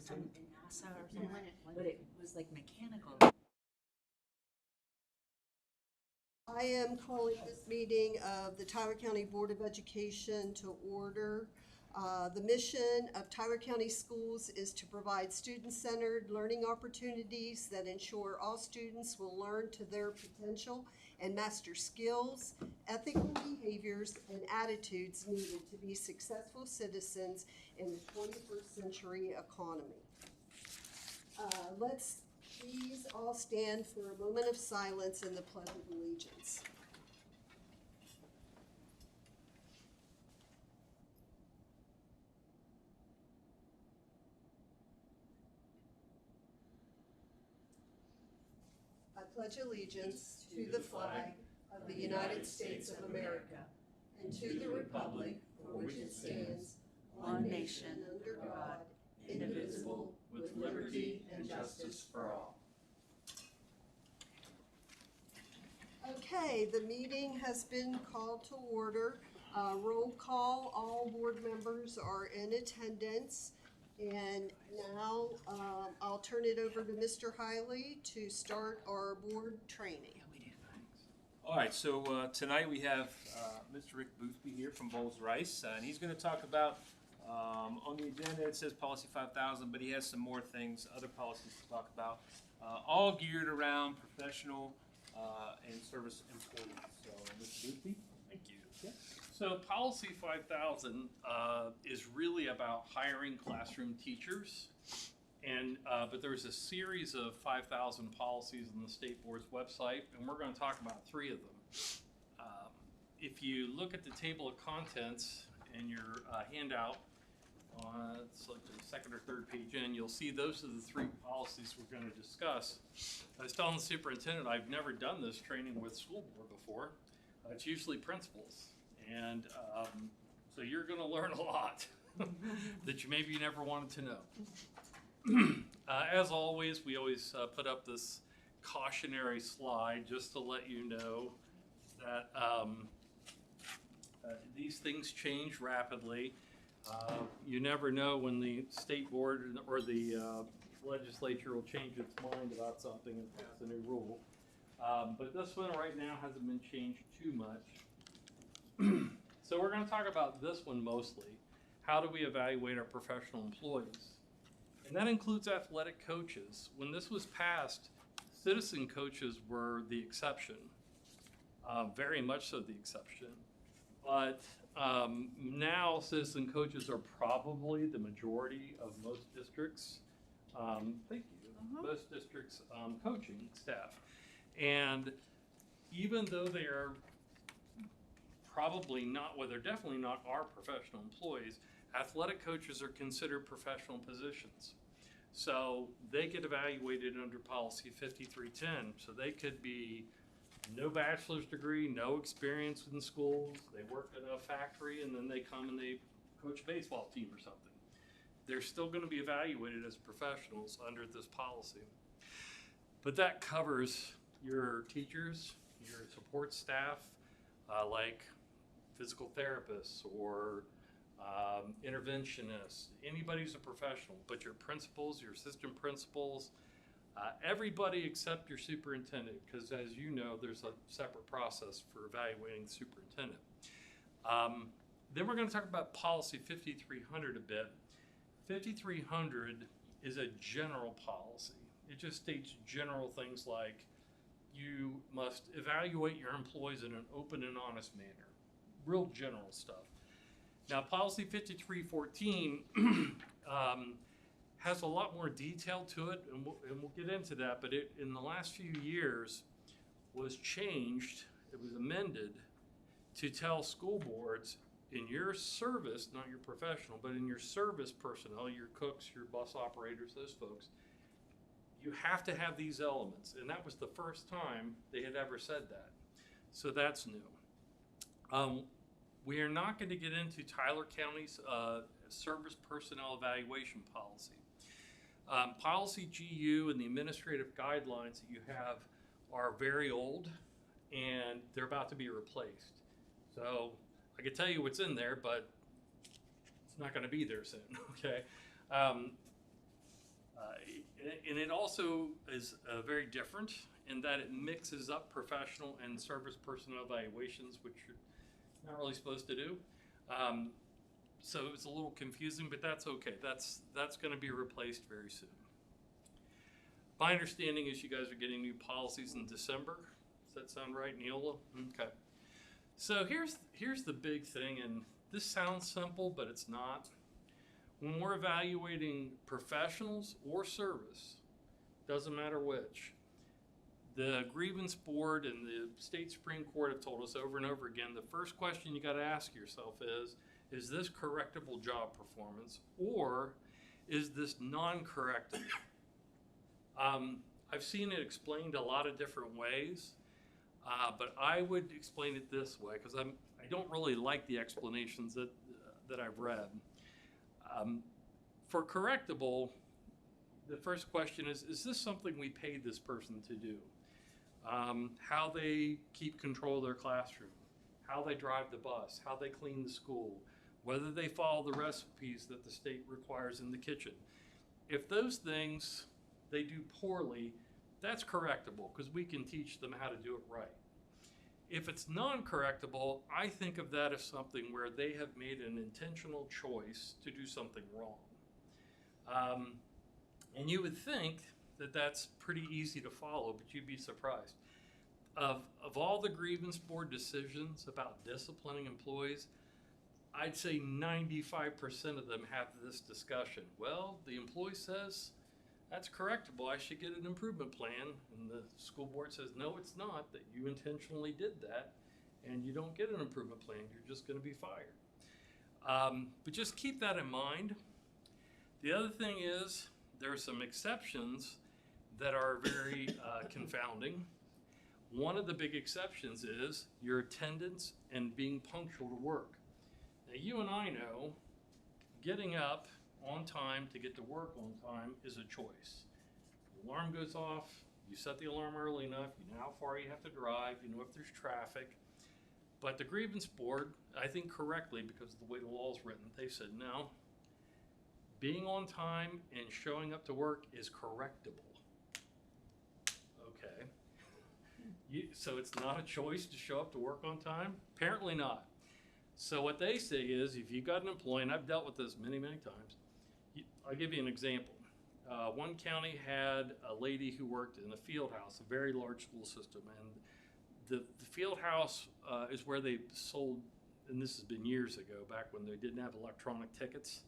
from NASA or something, but it was like mechanical. I am calling this meeting of the Tyler County Board of Education to order. The mission of Tyler County Schools is to provide student-centered learning opportunities that ensure all students will learn to their potential and master skills, ethical behaviors, and attitudes needed to be successful citizens in the 21st century economy. Let's please all stand for a moment of silence in the Pledge of Allegiance. I pledge allegiance to the flag of the United States of America and to the republic for which it stands, one nation under God, indivisible, with liberty and justice for all. Okay, the meeting has been called to order. Roll call, all board members are in attendance. And now I'll turn it over to Mr. Hiley to start our board training. All right, so tonight we have Mr. Rick Boothby here from Bowles Rice, and he's going to talk about, on the agenda it says Policy 5000, but he has some more things, other policies to talk about, all geared around professional and service employees. So, Mr. Boothby? Thank you. Yeah. So Policy 5000 is really about hiring classroom teachers, and but there's a series of 5,000 policies on the state board's website, and we're going to talk about 3 of them. If you look at the table of contents in your handout, it's like the second or third page in, you'll see those are the 3 policies we're going to discuss. I was telling the superintendent I've never done this training with school board before. It's usually principals. And so you're going to learn a lot that you maybe never wanted to know. As always, we always put up this cautionary slide just to let you know that these things change rapidly. You never know when the state board or the legislature will change its mind about something and pass a new rule. But this one right now hasn't been changed too much. So we're going to talk about this one mostly. How do we evaluate our professional employees? And that includes athletic coaches. When this was passed, citizen coaches were the exception, very much so the exception. But now citizen coaches are probably the majority of most districts. Thank you. Most districts' coaching staff. And even though they are probably not, well, they're definitely not our professional employees, athletic coaches are considered professional positions. So they get evaluated under Policy 5310. So they could be no bachelor's degree, no experience in schools, they work at a factory, and then they come and they coach a baseball team or something. They're still going to be evaluated as professionals under this policy. But that covers your teachers, your support staff, like physical therapists or interventionists. Anybody's a professional, but your principals, your assistant principals, everybody except your superintendent, because as you know, there's a separate process for evaluating the superintendent. Then we're going to talk about Policy 5300 a bit. 5300 is a general policy. It just states general things like you must evaluate your employees in an open and honest manner. Real general stuff. Now, Policy 5314 has a lot more detail to it, and we'll get into that, but it, in the last few years, was changed, it was amended to tell school boards in your service, not your professional, but in your service personnel, your cooks, your bus operators, those folks, you have to have these elements. And that was the first time they had ever said that. So that's new. We are not going to get into Tyler County's service personnel evaluation policy. Policy GU and the administrative guidelines that you have are very old and they're about to be replaced. So I can tell you what's in there, but it's not going to be there soon, okay? and it also is very different in that it mixes up professional and service personnel evaluations, which you're not really supposed to do. So it's a little confusing, but that's okay. That's going to be replaced very soon. My understanding is you guys are getting new policies in December. Does that sound right, Neola? Okay. So here's the big thing, and this sounds simple, but it's not. When we're evaluating professionals or service, doesn't matter which, the grievance board and the state Supreme Court have told us over and over again, the first question you got to ask yourself is this correctable job performance, or is this non-correctable? I've seen it explained a lot of different ways, but I would explain it this way because I don't really like the explanations that I've read. For correctable, the first question is this something we paid this person to do? How they keep control of their classroom, how they drive the bus, how they clean the school, whether they follow the recipes that the state requires in the kitchen. If those things they do poorly, that's correctable because we can teach them how to do it right. If it's non-correctable, I think of that as something where they have made an intentional choice to do something wrong. And you would think that that's pretty easy to follow, but you'd be surprised. Of all the grievance board decisions about disciplining employees, I'd say 95% of them have this discussion. Well, the employee says, that's correctable, I should get an improvement plan. And the school board says, no, it's not, that you intentionally did that, and you don't get an improvement plan, you're just gonna be fired. But just keep that in mind. The other thing is, there are some exceptions that are very confounding. One of the big exceptions is your attendance and being punctual to work. Now, you and I know getting up on time to get to work on time is a choice. The alarm goes off, you set the alarm early enough, you know how far you have to drive, you know if there's traffic. But the grievance board, I think correctly, because of the way the law is written, they said no. Being on time and showing up to work is correctable. Okay. So it's not a choice to show up to work on time? Apparently not. So what they say is, if you've got an employee, and I've dealt with this many, many times, I'll give you an example. One county had a lady who worked in a field house, a very large school system, and the field house is where they sold, and this has been years ago, back when they didn't have electronic tickets.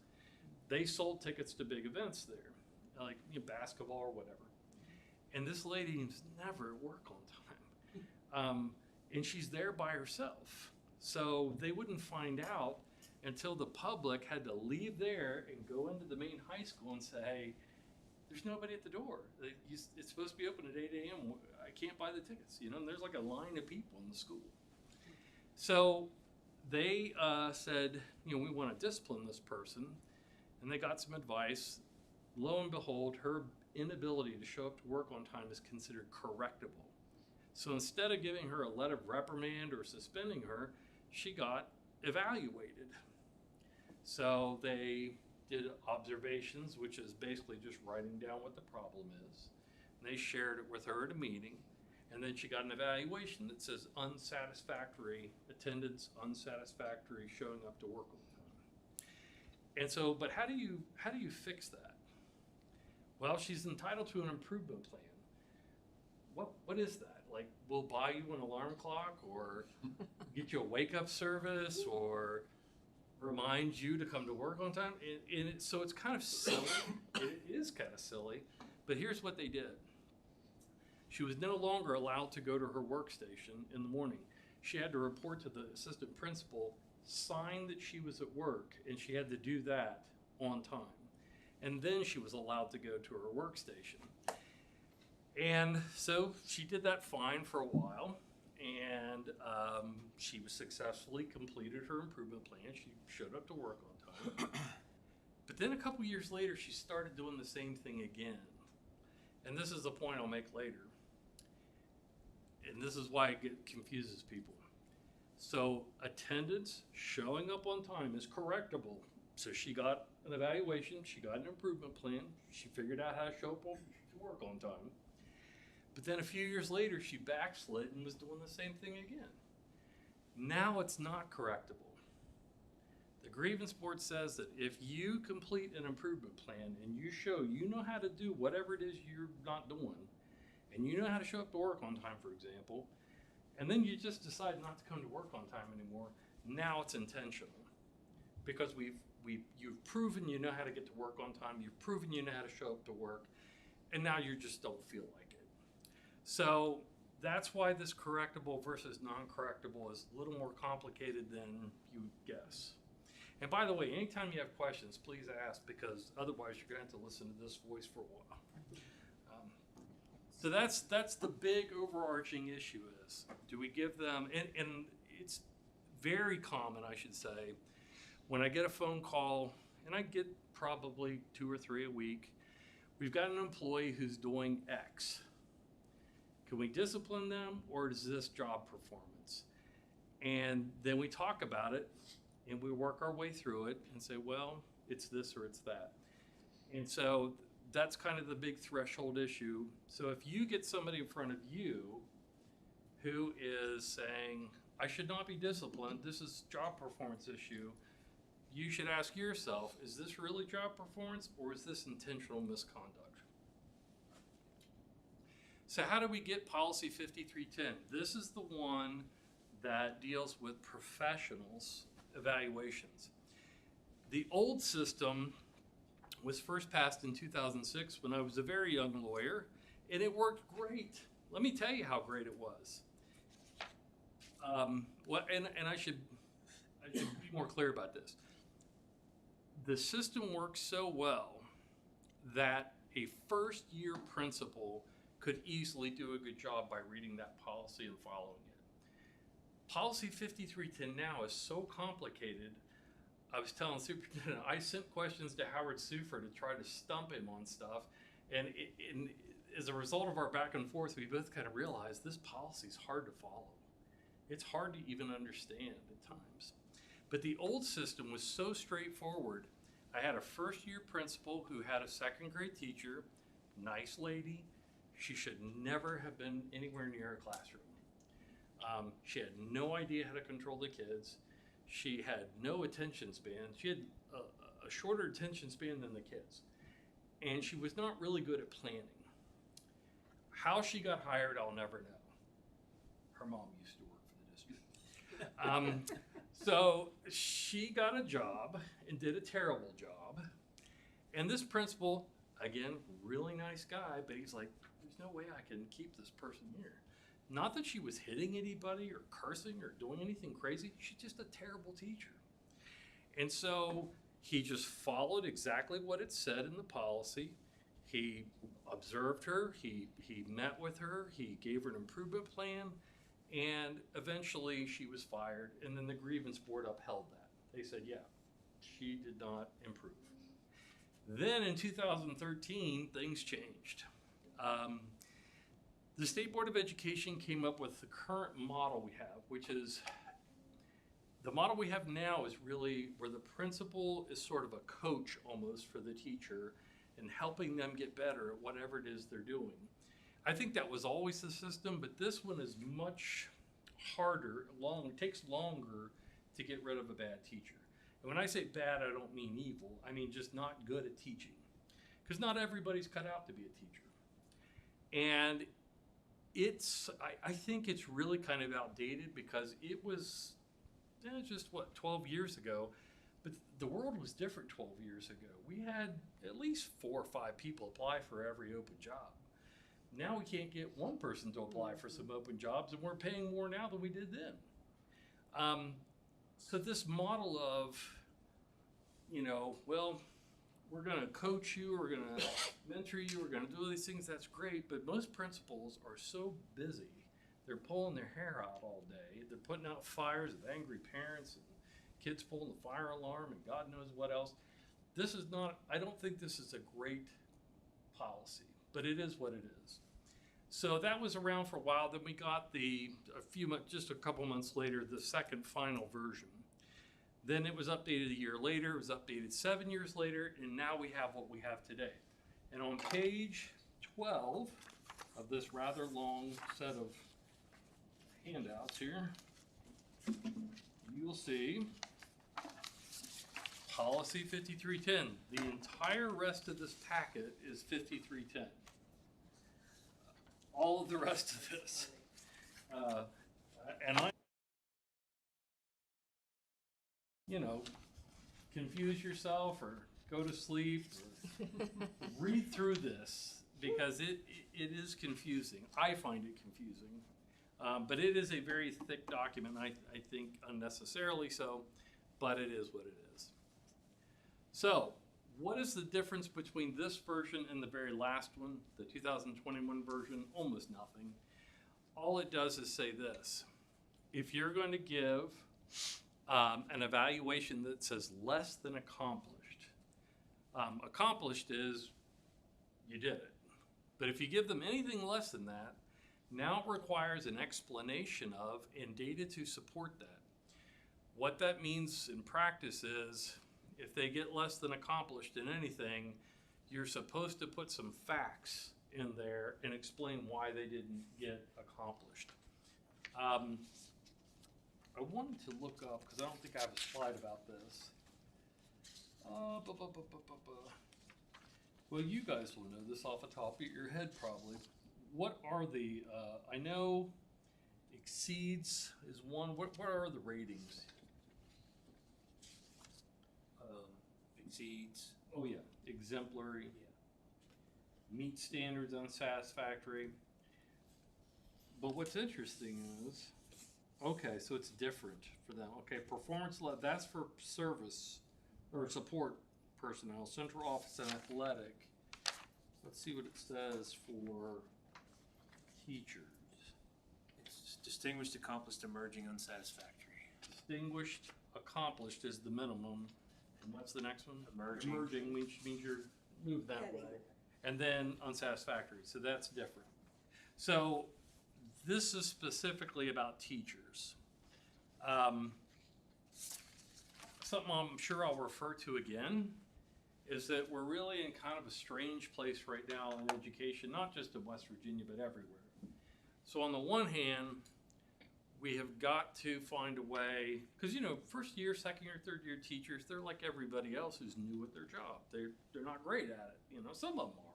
They sold tickets to big events there, like basketball or whatever. And this lady is never at work on time. And she's there by herself. So they wouldn't find out until the public had to leave there and go into the main high school and say, hey, there's nobody at the door. It's supposed to be open at 8 a.m. I can't buy the tickets. And there's like a line of people in the school. So they said, we want to discipline this person. And they got some advice. Lo and behold, her inability to show up to work on time is considered correctable. So instead of giving her a letter of reprimand or suspending her, she got evaluated. So they did observations, which is basically just writing down what the problem is. And they shared it with her at a meeting. And then she got an evaluation that says unsatisfactory attendance, unsatisfactory showing up to work on time. And so, but how do you fix that? Well, she's entitled to an improvement plan. What is that? Like, we'll buy you an alarm clock, or get you a wake-up service, or remind you to come to work on time? So it's kind of silly. It is kind of silly. But here's what they did. She was no longer allowed to go to her workstation in the morning. She had to report to the assistant principal, sign that she was at work, and she had to do that on time. And then she was allowed to go to her workstation. And so she did that fine for a while, and she successfully completed her improvement plan. She showed up to work on time. But then a couple years later, she started doing the same thing again. And this is the point I'll make later. And this is why it confuses people. So attendance, showing up on time, is correctable So she got an evaluation, she got an improvement plan, she figured out how to show up to work on time. But then a few years later, she backslid and was doing the same thing again. Now it's not correctable. The grievance board says that if you complete an improvement plan and you show you know how to do whatever it is you're not doing, and you know how to show up to work on time, for example, and then you just decide not to come to work on time anymore, now it's intentional. Because you've proven you know how to get to work on time, you've proven you know how to show up to work, and now you just don't feel like it. So that's why this correctable versus non-correctable is a little more complicated than you would guess. And by the way, anytime you have questions, please ask, because otherwise you're going to have to listen to this voice for a while. So that's the big overarching issue is, do we give them, and it's very common, I should say, when I get a phone call, and I get probably 2 or 3 a week, we've got an employee who's doing X. Can we discipline them, or is this job performance? And then we talk about it, and we work our way through it and say, well, it's this or it's that. And so that's kind of the big threshold issue. So if you get somebody in front of you who is saying, I should not be disciplined, this is job performance issue, you should ask yourself, is this really job performance or is this intentional misconduct? So how do we get policy 5310? This is the one that deals with professionals' evaluations. The old system was first passed in 2006 when I was a very young lawyer, and it worked great. Let me tell you how great it was. I should be more clear about this. The system works so well that a first-year principal could easily do a good job by reading that policy and following it. Policy 5310 now is so complicated. I was telling the superintendent, I sent questions to Howard Sufer to try to stump him on stuff, and as a result of our back and forth, we both kind of realized this policy is hard to follow. It's hard to even understand at times. But the old system was so straightforward. I had a first-year principal who had a second-grade teacher, nice lady. She should never have been anywhere near a classroom. She had no idea how to control the kids. She had no attention span. She had a shorter attention span than the kids. And she was not really good at planning. How she got hired, I'll never know. Her mom used to work for the district. So she got a job and did a terrible job. And this principal, again, really nice guy, but he's like, there's no way I can keep this person here. Not that she was hitting anybody or cursing or doing anything crazy. She's just a terrible teacher. And so he just followed exactly what it said in the policy. He observed her, he met with her, he gave her an improvement plan, and eventually she was fired, and then the grievance board upheld that. They said, yeah, she did not improve. Then in 2013, things changed. The State Board of Education came up with the current model we have, which is, the model we have now is really where the principal is sort of a coach almost for the teacher and helping them get better at whatever it is they're doing. I think that was always the system, but this one is much harder, takes longer to get rid of a bad teacher. And when I say bad, I don't mean evil. I mean just not good at teaching. Because not everybody's cut out to be a teacher. And I think it's really kind of outdated because it was just, 12 years ago. But the world was different 12 years ago. We had at least 4 or 5 people apply for every open job. Now we can't get one person to apply for some open jobs, and we're paying more now than we did then. So this model of, we're going to coach you, we're going to mentor you, we're going to do all these things, that's great, but most principals are so busy. They're pulling their hair out all day. They're putting out fires with angry parents and kids pulling the fire alarm and God knows what else. I don't think this is a great policy, but it is what it is. So that was around for a while. Then we got just a couple months later, the second final version. Then it was updated a year later, it was updated 7 years later, and now we have what we have today. And on page 12 of this rather long set of handouts here, you'll see policy 5310. The entire rest of this packet is 5310. All of the rest of this. And I, you know, confuse yourself or go to sleep or read through this because it is confusing. I find it confusing. But it is a very thick document, I think unnecessarily so, but it is what it is. So, what is the difference between this version and the very last one, the 2021 version? Almost nothing. All it does is say this. If you're going to give an evaluation that says less than accomplished, accomplished is you did it. But if you give them anything less than that, now it requires an explanation of and data to support that. What that means in practice is if they get less than accomplished in anything, you're supposed to put some facts in there and explain why they didn't get accomplished. I wanted to look up, because I don't think I have a slide about this. Well, you guys will know this off the top of your head probably. What are the, I know exceeds is one, what are the ratings? Exceeds. Oh yeah, exemplary, meet standards, unsatisfactory. But what's interesting is, okay, so it's different for them. Okay, performance, that's for service or support personnel, central office and athletic. Let's see what it says for teachers. It's distinguished, accomplished, emerging, unsatisfactory. Distinguished, accomplished is the minimum. And what's the next one? Emerging. Emerging means you're moved that way. And then unsatisfactory, so that's different. So this is specifically about teachers. Something I'm sure I'll refer to again is that we're really in kind of a strange place right now in education, not just in West Virginia, but everywhere. So on the one hand, we have got to find a way, because you know, first year, second year, third year teachers, they're like everybody else who's new at their job. They're not great at it, you know, some of them are.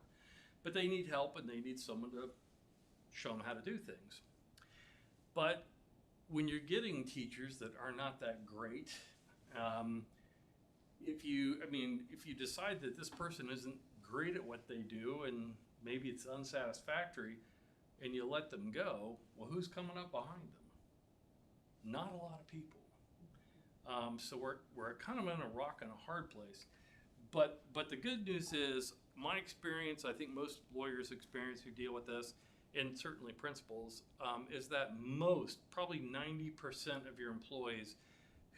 But they need help and they need someone to show them how to do things. But when you're getting teachers that are not that great, if you decide that this person isn't great at what they do and maybe it's unsatisfactory and you let them go, well, who's coming up behind them? Not a lot of people. So we're kind of in a rock and a hard place. But the good news is, my experience, I think most lawyers' experience who deal with this, and certainly principals, is that probably 90% of your employees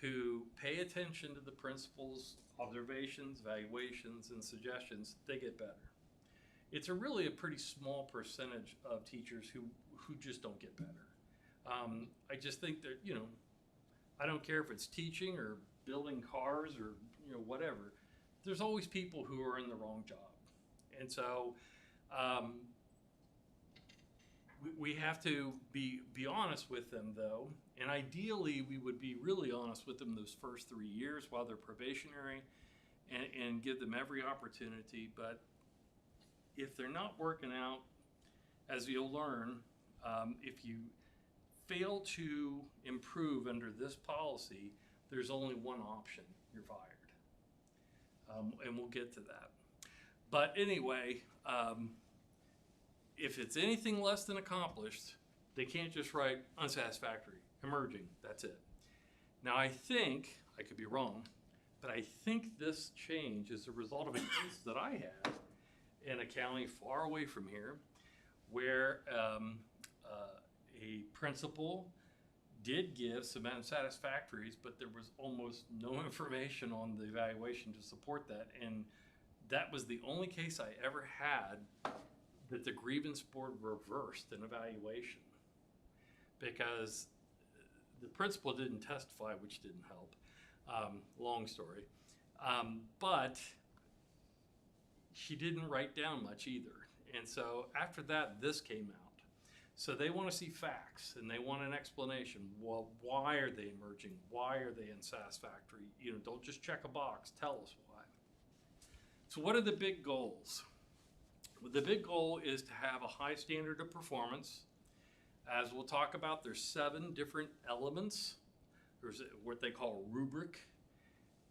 who pay attention to the principal's observations, evaluations, and suggestions, they get better. It's really a pretty small percentage of teachers who just don't get better. I just think that, you know, I don't care if it's teaching or building cars or, you know, whatever. There's always people who are in the wrong job. And so we have to be honest with them, though. And ideally, we would be really honest with them those first 3 years while they're probationary and give them every opportunity. But if they're not working out, as you'll learn, if you fail to improve under this policy, there's only one option: you're fired. And we'll get to that. But anyway, if it's anything less than accomplished, they can't just write unsatisfactory, emerging, that's it. Now I think, I could be wrong, but I think this change is a result of a case that I had in a county far away from here, where a principal did give some unsatisfactories, but there was almost no information on the evaluation to support that. And that was the only case I ever had that the grievance board reversed an evaluation, because the principal didn't testify, which didn't help. Long story. But she didn't write down much either. And so after that, this came out. So they want to see facts and they want an explanation. Well, why are they emerging? Why are they unsatisfactory? Don't just check a box. Tell us why. So what are the big goals? Well, the big goal is to have a high standard of performance. As we'll talk about, there's 7 different elements. There's what they call a rubric.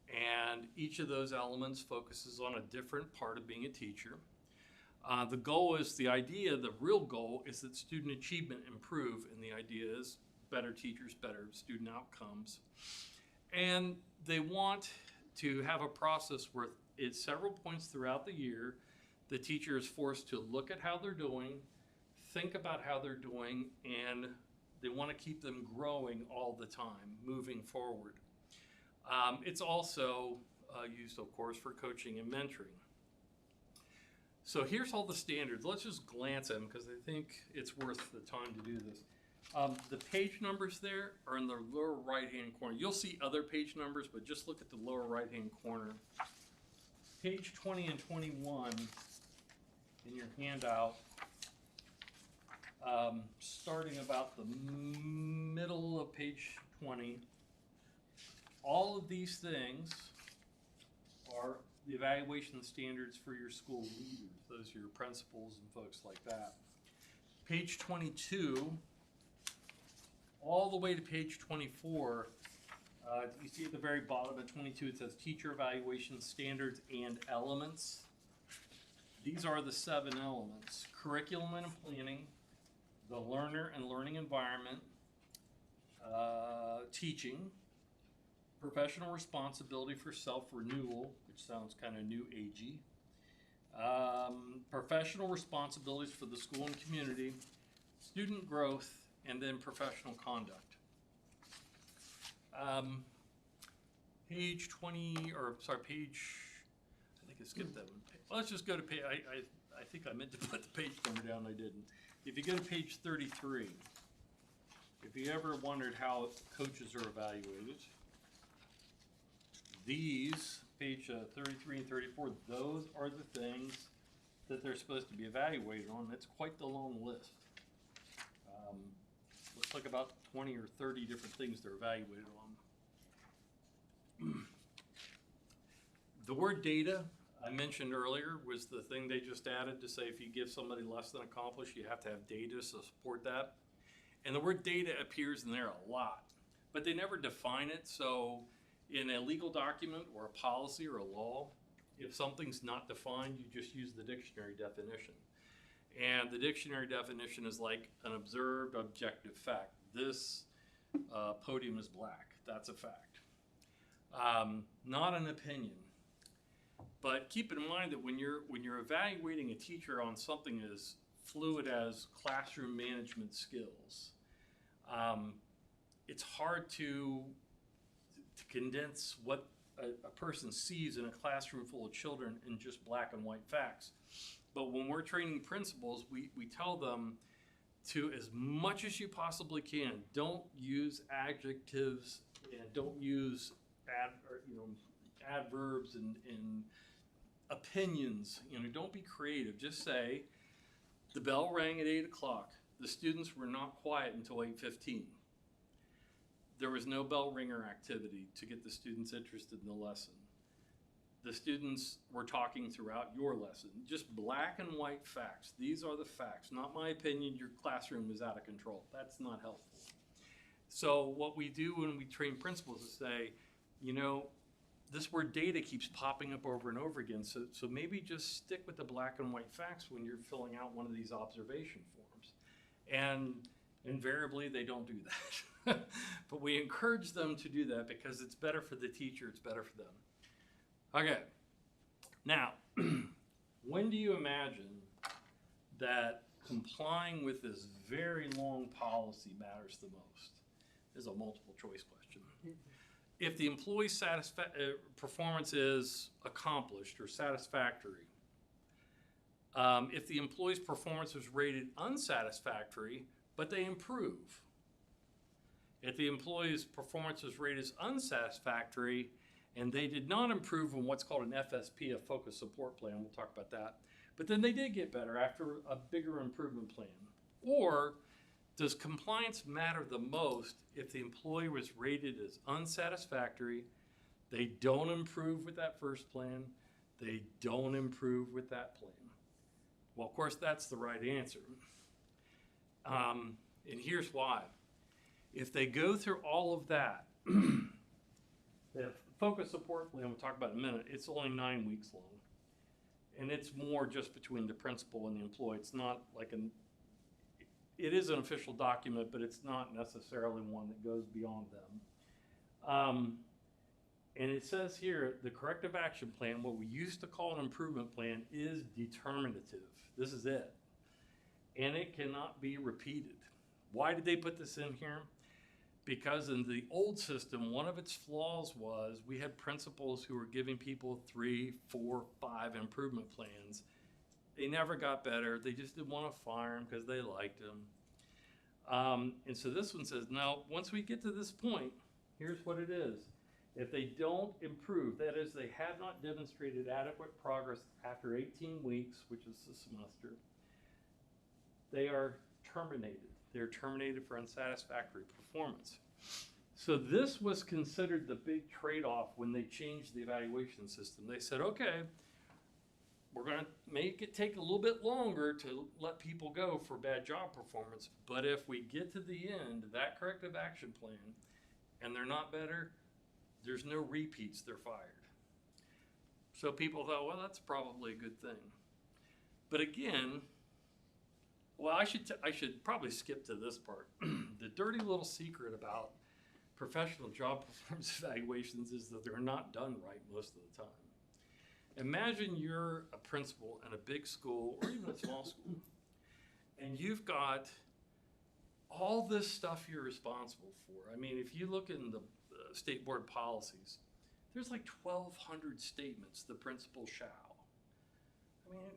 And each of those elements focuses on a different part of being a teacher. The real goal is that student achievement improve, and the idea is better teachers, better student outcomes. And they want to have a process where at several points throughout the year, the teacher is forced to look at how they're doing, think about how they're doing, and they want to keep them growing all the time, moving forward. It's also used, of course, for coaching and mentoring. So here's all the standards. Let's just glance at them because I think it's worth the time to do this. The page numbers there are in the lower right-hand corner. You'll see other page numbers, but just look at the lower right-hand corner. Page 20 and 21 in your handout, starting about the middle of page 20. All of these things are the evaluation standards for your school leaders. Those are your principals and folks like that. Page 22, all the way to page 24, you see at the very bottom of 22, it says teacher evaluation standards and elements. These are the 7 elements: curriculum and planning, the learner and learning environment, teaching, professional responsibility for self-renewal, which sounds kind of new agey, professional responsibilities for the school and community, student growth, and then professional conduct. Page 20, page, I think I skipped that one. Well, let's just go to page, I think I meant to put the page number down, I didn't. If you go to page 33, if you ever wondered how coaches are evaluated, these, page 33 and 34, those are the things that they're supposed to be evaluated on. It's quite the long list. Looks like about 20 or 30 different things they're evaluated on. The word data, I mentioned earlier, was the thing they just added to say if you give somebody less than accomplished, you have to have data to support that. And the word data appears in there a lot, but they never define it. So in a legal document or a policy or a law, if something's not defined, you just use the dictionary definition. And the dictionary definition is like an observed objective fact. This podium is black. That's a fact. Not an opinion. But keep in mind that when you're evaluating a teacher on something as fluid as classroom management skills, it's hard to condense what a person sees in a classroom full of children in just black and white facts. But when we're training principals, we tell them to, as much as you possibly can, don't use adjectives and don't use adverbs and opinions. Don't be creative. Just say, the bell rang at 8 o'clock. The students were not quiet until 8:15. There was no bell ringer activity to get the students interested in the lesson. The students were talking throughout your lesson. Just black and white facts. These are the facts. Not my opinion, your classroom is out of control. That's not helpful. So what we do when we train principals is say, this word data keeps popping up over and over again. So maybe just stick with the black and white facts when you're filling out one of these observation forms. And invariably, they don't do that. But we encourage them to do that because it's better for the teacher, it's better for them. Okay, now, when do you imagine that complying with this very long policy matters the most? This is a multiple choice question. If the employee's performance is accomplished or satisfactory, if the employee's performance was rated unsatisfactory, but they improve, If the employee's performance was rated as unsatisfactory and they did not improve on what's called an FSP, a focus support plan, we'll talk about that, but then they did get better after a bigger improvement plan. Or does compliance matter the most if the employee was rated as unsatisfactory, they don't improve with that first plan, they don't improve with that plan? Well, of course, that's the right answer. And here's why. If they go through all of that, the focus support plan we'll talk about in a minute, it's only 9 weeks long. And it's more just between the principal and the employee. It's not like it is an official document, but it's not necessarily one that goes beyond them. And it says here, the corrective action plan, what we used to call an improvement plan, is determinative. This is it. And it cannot be repeated. Why did they put this in here? Because in the old system, one of its flaws was we had principals who were giving people 3, 4, 5 improvement plans. They never got better. They just didn't want to fire them because they liked them. And so this one says, now, once we get to this point, here's what it is. If they don't improve, that is, they have not demonstrated adequate progress after 18 weeks, which is the semester, they are terminated. They're terminated for unsatisfactory performance. So this was considered the big trade-off when they changed the evaluation system. They said, okay, we're going to make it take a little bit longer to let people go for bad job performance, but if we get to the end of that corrective action plan and they're not better, there's no repeats, they're fired. So people thought, well, that's probably a good thing. But again, well, I should probably skip to this part. The dirty little secret about professional job performance evaluations is that they're not done right most of the time. Imagine you're a principal in a big school or even a small school, and you've got all this stuff you're responsible for. I mean, if you look in the state board policies, there's like 1,200 statements the principal shall. I mean,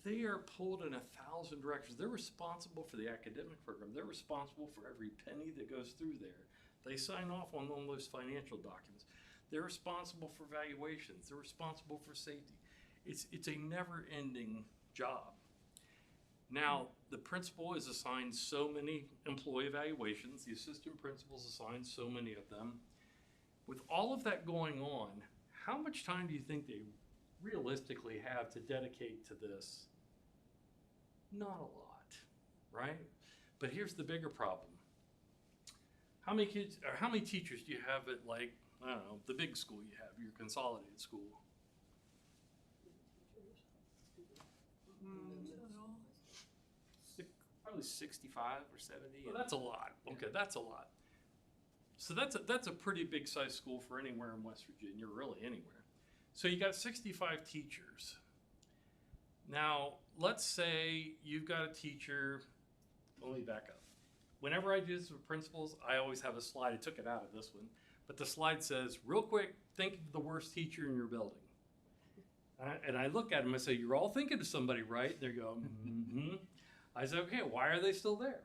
they are pulled in 1,000 directions. They're responsible for the academic program. They're responsible for every penny that goes through there. They sign off on all those financial documents. They're responsible for valuations. They're responsible for safety. It's a never-ending job. Now, the principal is assigned so many employee evaluations. The assistant principal's assigned so many of them. With all of that going on, how much time do you think they realistically have to dedicate to this? Not a lot, right? But here's the bigger problem. How many kids or how many teachers do you have at, like, I don't know, the big school you have, your consolidated school? Probably 65 or 70. Well, that's a lot. Okay, that's a lot. So that's a pretty big size school for anywhere in West Virginia, really anywhere. So you got 65 teachers. Now, let's say you've got a teacher, let me back up. Whenever I do this with principals, I always have a slide. I took it out of this one. But the slide says, real quick, think of the worst teacher in your building. And I look at them and say, you're all thinking of somebody, right? And they go, mm-hmm. I say, okay, why are they still there?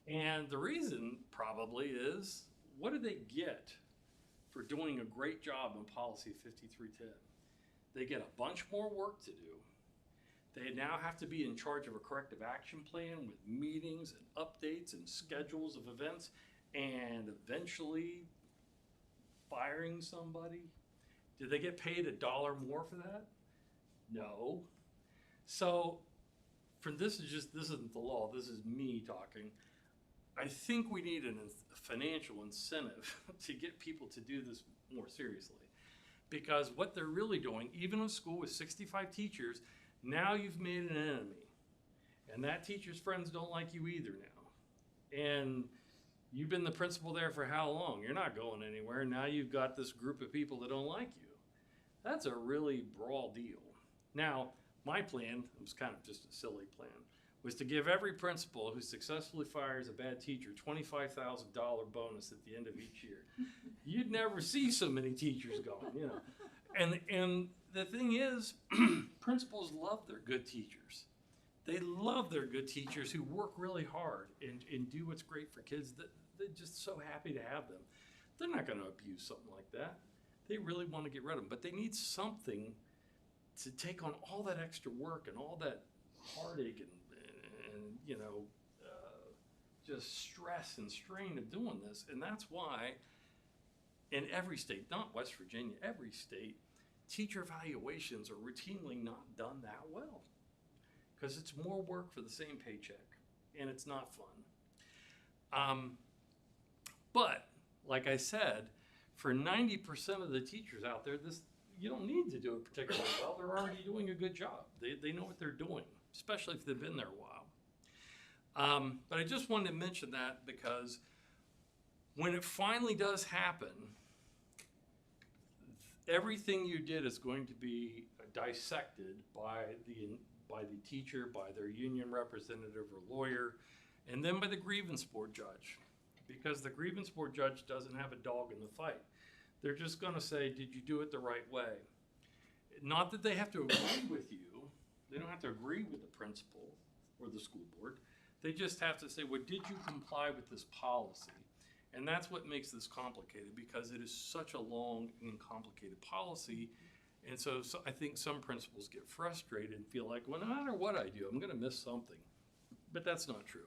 And the reason probably is, what do they get for doing a great job in Policy 5310? They get a bunch more work to do. They now have to be in charge of a corrective action plan with meetings and updates and schedules of events and eventually firing somebody. Do they get paid $1 more for that? No. So this isn't the law, this is me talking. I think we need a financial incentive to get people to do this more seriously. Because what they're really doing, even in a school with 65 teachers, now you've made an enemy. And that teacher's friends don't like you either now. And you've been the principal there for how long? You're not going anywhere. Now you've got this group of people that don't like you. That's a really brawl deal. Now, my plan, it was kind of just a silly plan, was to give every principal who successfully fires a bad teacher $25,000 bonus at the end of each year. You'd never see so many teachers going, you know. And the thing is, principals love their good teachers. They love their good teachers who work really hard and do what's great for kids. they're just so happy to have them. They're not going to abuse something like that. They really want to get rid of them, but they need something to take on all that extra work and all that heartache and just stress and strain of doing this. And that's why in every state, not West Virginia, every state, teacher evaluations are routinely not done that well because it's more work for the same paycheck and it's not fun. But like I said, for 90% of the teachers out there, you don't need to do it particularly well. They're already doing a good job. They know what they're doing, especially if they've been there a while. But I just wanted to mention that because when it finally does happen, everything you did is going to be dissected by the teacher, by their union representative or lawyer, and then by the grievance board judge. Because the grievance board judge doesn't have a dog in the fight. They're just going to say, did you do it the right way? Not that they have to agree with you. They don't have to agree with the principal or the school board. They just have to say, well, did you comply with this policy? And that's what makes this complicated because it is such a long and complicated policy. And so I think some principals get frustrated and feel like, well, no matter what I do, I'm going to miss something. But that's not true.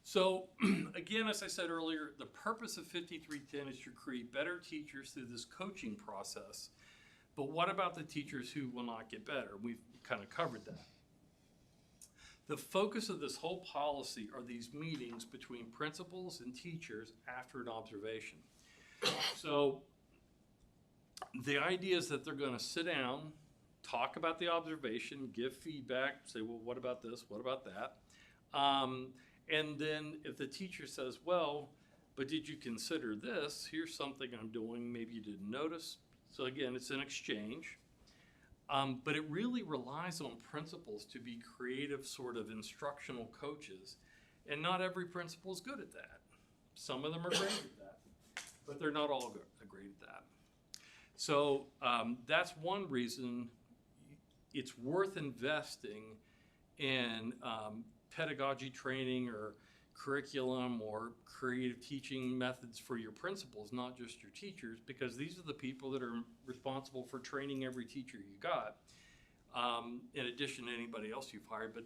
So again, as I said earlier, the purpose of 5310 is to create better teachers through this coaching process. But what about the teachers who will not get better? We've kind of covered that. The focus of this whole policy are these meetings between principals and teachers after an observation. So the idea is that they're going to sit down, talk about the observation, give feedback, say, well, what about this? What about that? And then if the teacher says, well, but did you consider this? Here's something I'm doing. Maybe you didn't notice. So again, it's an exchange. But it really relies on principals to be creative sort of instructional coaches. And not every principal is good at that. Some of them are great at that, but they're not all great at that. So that's one reason it's worth investing in pedagogy training or curriculum or creative teaching methods for your principals, not just your teachers, because these are the people that are responsible for training every teacher you got, in addition to anybody else you've hired. But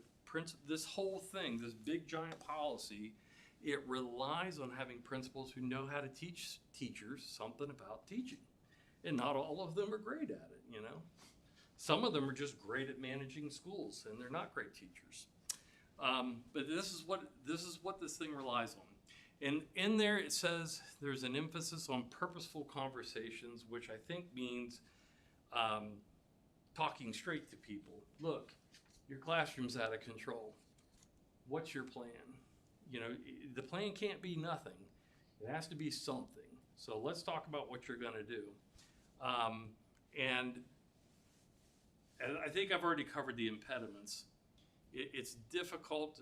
this whole thing, this big giant policy, it relies on having principals who know how to teach teachers something about teaching. And not all of them are great at it, you know. Some of them are just great at managing schools, and they're not great teachers. But this is what this thing relies on. And in there it says there's an emphasis on purposeful conversations, which I think means talking straight to people. Look, your classroom's out of control. What's your plan? You know, the plan can't be nothing. It has to be something. So let's talk about what you're going to do. And I think I've already covered the impediments. It's difficult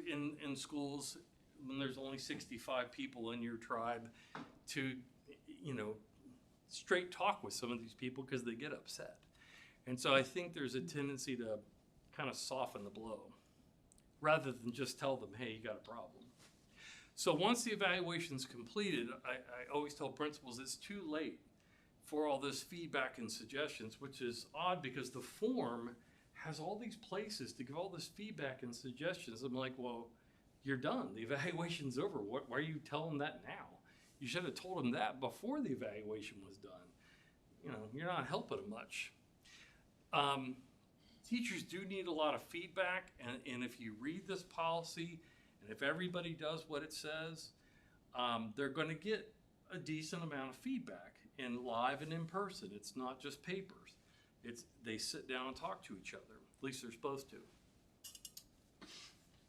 in schools when there's only 65 people in your tribe to, you know, straight talk with some of these people because they get upset. And so I think there's a tendency to kind of soften the blow rather than just tell them, hey, you got a problem. So once the evaluation's completed, I always tell principals it's too late for all this feedback and suggestions, which is odd because the form has all these places to give all this feedback and suggestions. I'm like, well, you're done. The evaluation's over. Why are you telling that now? You should have told them that before the evaluation was done. You know, you're not helping them much. Teachers do need a lot of feedback, and if you read this policy, and if everybody does what it says, they're going to get a decent amount of feedback in live and in person. It's not just papers. They sit down and talk to each other. At least they're supposed to.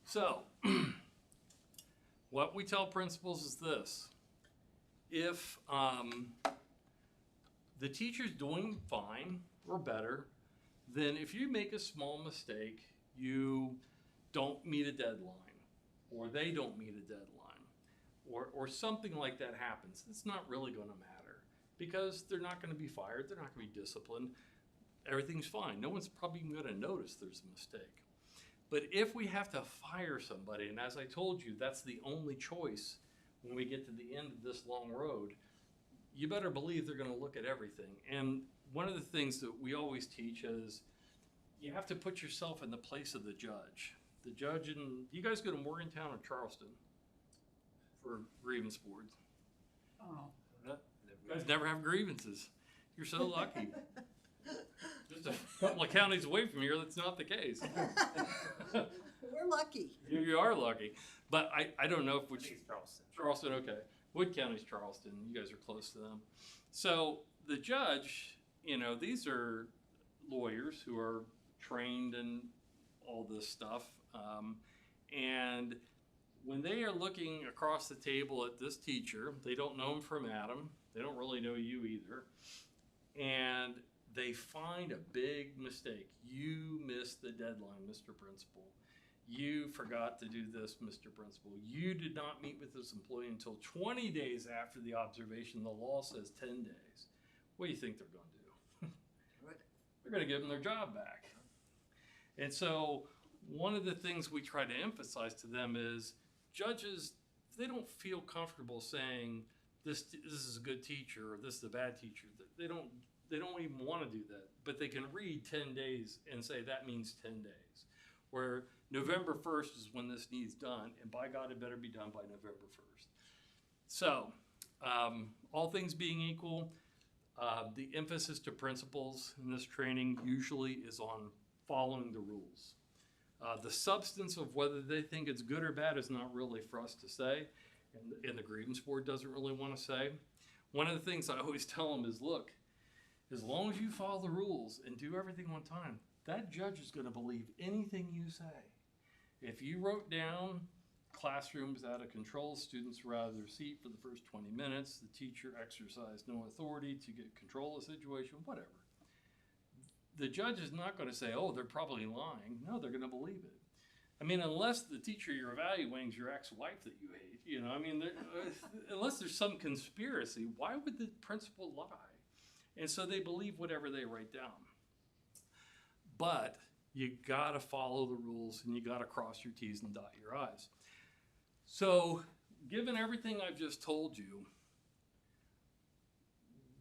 So, what we tell principals is this. If the teacher's doing fine or better, then if you make a small mistake, you don't meet a deadline, or they don't meet a deadline, or something like that happens, it's not really going to matter because they're not going to be fired, they're not going to be disciplined. Everything's fine. No one's probably even going to notice there's a mistake. But if we have to fire somebody, and as I told you, that's the only choice when we get to the end of this long road, you better believe they're going to look at everything. And one of the things that we always teach is you have to put yourself in the place of the judge. The judge in, you guys go to Morgantown or Charleston for grievance boards? Oh. You guys never have grievances. You're so lucky. Just a couple of counties away from here, that's not the case. We're lucky. You are lucky. But I don't know if I think it's Charleston. Charleston, okay. Wood County's Charleston. You guys are close to them. So the judge, you know, these are lawyers who are trained in all this stuff. And when they are looking across the table at this teacher, they don't know him from Adam. They don't really know you either. And they find a big mistake. You missed the deadline, Mr. Principal. You forgot to do this, Mr. Principal. You did not meet with this employee until 20 days after the observation. The law says 10 days. What do you think they're going to do? They're going to give them their job back. And so one of the things we try to emphasize to them is judges, they don't feel comfortable saying this is a good teacher or this is a bad teacher. They don't even want to do that, but they can read 10 days and say that means 10 days. Where November 1st is when this needs done, and by God, it better be done by November 1st. So, all things being equal, the emphasis to principals in this training usually is on following the rules. The substance of whether they think it's good or bad is not really for us to say, and the grievance board doesn't really want to say. One of the things I always tell them is, look, as long as you follow the rules and do everything on time, that judge is going to believe anything you say. If you wrote down classrooms out of control, students were out of their seat for the first 20 minutes, the teacher exercised no authority to get control of the situation, whatever. The judge is not going to say, oh, they're probably lying. No, they're going to believe it. I mean, unless the teacher you're evaluating is your ex-wife that you hate, you know, I mean, unless there's some conspiracy, why would the principal lie? And so they believe whatever they write down. But you gotta follow the rules and you gotta cross your T's and dot your I's. So, given everything I've just told you,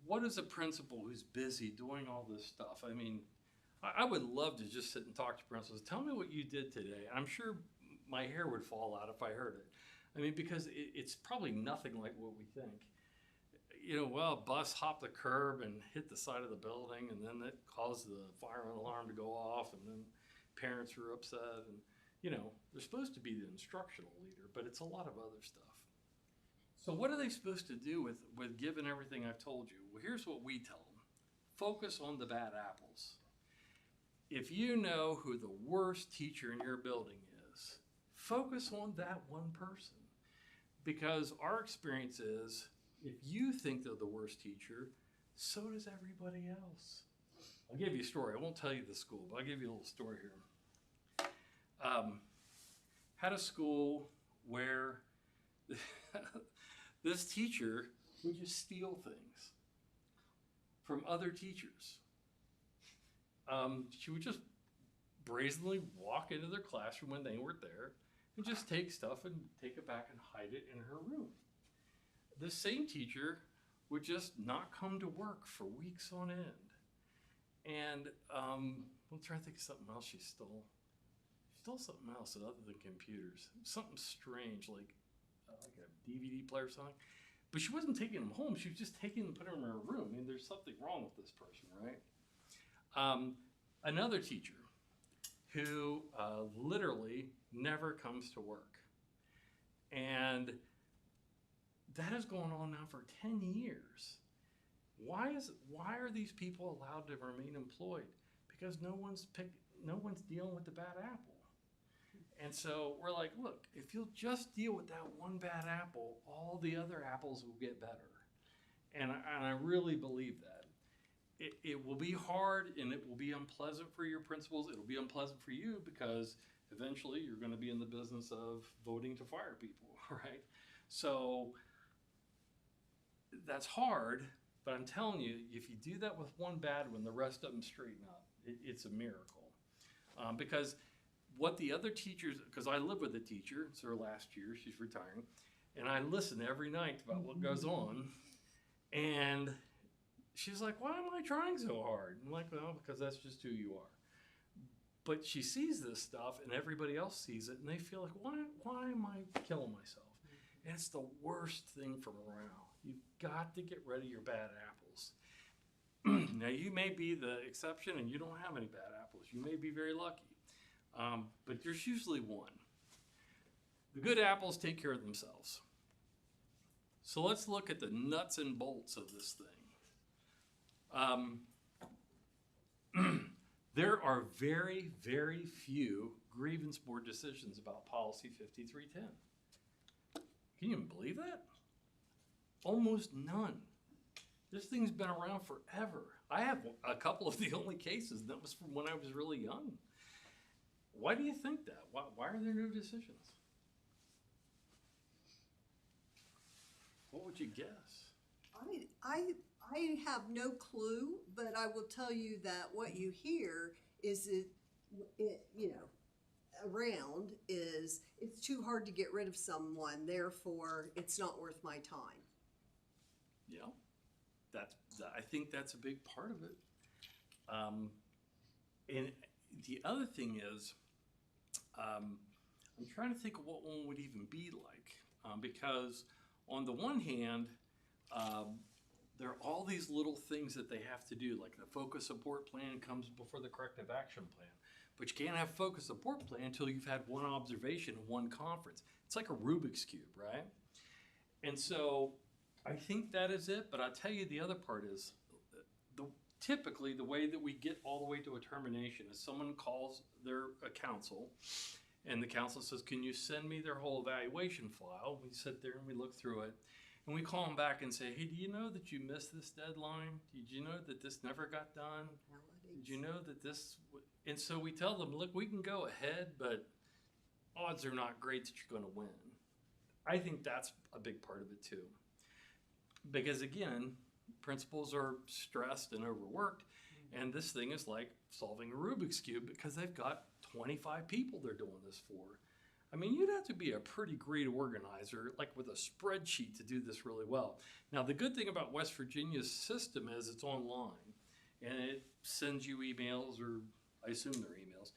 what is a principal who's busy doing all this stuff? I mean, I would love to just sit and talk to principals. Tell me what you did today. I'm sure my hair would fall out if I heard it. I mean, because it's probably nothing like what we think. You know, well, a bus hopped the curb and hit the side of the building, and then that caused the fire alarm to go off, and then parents were upset. And, you know, they're supposed to be the instructional leader, but it's a lot of other stuff. So what are they supposed to do with given everything I've told you? Well, here's what we tell them. Focus on the bad apples. If you know who the worst teacher in your building is, focus on that one person. Because our experience is, if you think they're the worst teacher, so does everybody else. I'll give you a story. I won't tell you the school, but I'll give you a little story here. Had a school where this teacher would just steal things from other teachers. She would just brazenly walk into their classroom when they weren't there and just take stuff and take it back and hide it in her room. The same teacher would just not come to work for weeks on end. And I'm trying to think of something else she stole. She stole something else other than computers. Something strange, like a DVD player or something. But she wasn't taking them home. She was just taking them and putting them in her room. I mean, there's something wrong with this person, right? Another teacher who literally never comes to work. And that has gone on now for 10 years. Why are these people allowed to remain employed? Because no one's dealing with the bad apple. And so we're like, look, if you'll just deal with that one bad apple, all the other apples will get better. And I really believe that. It will be hard and it will be unpleasant for your principals. It'll be unpleasant for you because eventually you're going to be in the business of voting to fire people, right? So that's hard, but I'm telling you, if you do that with one bad one, the rest of them straighten up. It's a miracle. Because what the other teachers, because I live with a teacher, it's her last year, she's retiring, and I listen every night about what goes on, and she's like, why am I trying so hard? I'm like, well, because that's just who you are. But she sees this stuff, and everybody else sees it, and they feel like, why am I killing myself? And it's the worst thing for morale. You've got to get rid of your bad apples. Now, you may be the exception, and you don't have any bad apples. You may be very lucky. But there's usually one. The good apples take care of themselves. So let's look at the nuts and bolts of this thing. There are very, very few grievance board decisions about policy 5310. Can you even believe that? Almost none. This thing's been around forever. I have a couple of the only cases, and that was from when I was really young. Why do you think that? Why are there no decisions? What would you guess? I have no clue, but I will tell you that what you hear is around is it's too hard to get rid of someone, therefore it's not worth my time. Yeah, I think that's a big part of it. And the other thing is, I'm trying to think of what one would even be like, because on the one hand, there are all these little things that they have to do, like the focus support plan comes before the corrective action plan. But you can't have focus support plan until you've had one observation and one conference. It's like a Rubik's Cube, right? And so I think that is it, but I'll tell you the other part is, typically the way that we get all the way to a termination is someone calls their counsel, and the counsel says, can you send me their whole evaluation file? We sit there and we look through it. And we call them back and say, hey, do you know that you missed this deadline? Did you know that this never got done? Did you know that this... And so we tell them, look, we can go ahead, but odds are not great that you're going to win. I think that's a big part of it too. Because again, principals are stressed and overworked, and this thing is like solving a Rubik's Cube because they've got 25 people they're doing this for. I mean, you'd have to be a pretty great organizer, like with a spreadsheet, to do this really well. Now, the good thing about West Virginia's system is it's online, and it sends you emails, or I assume they're emails.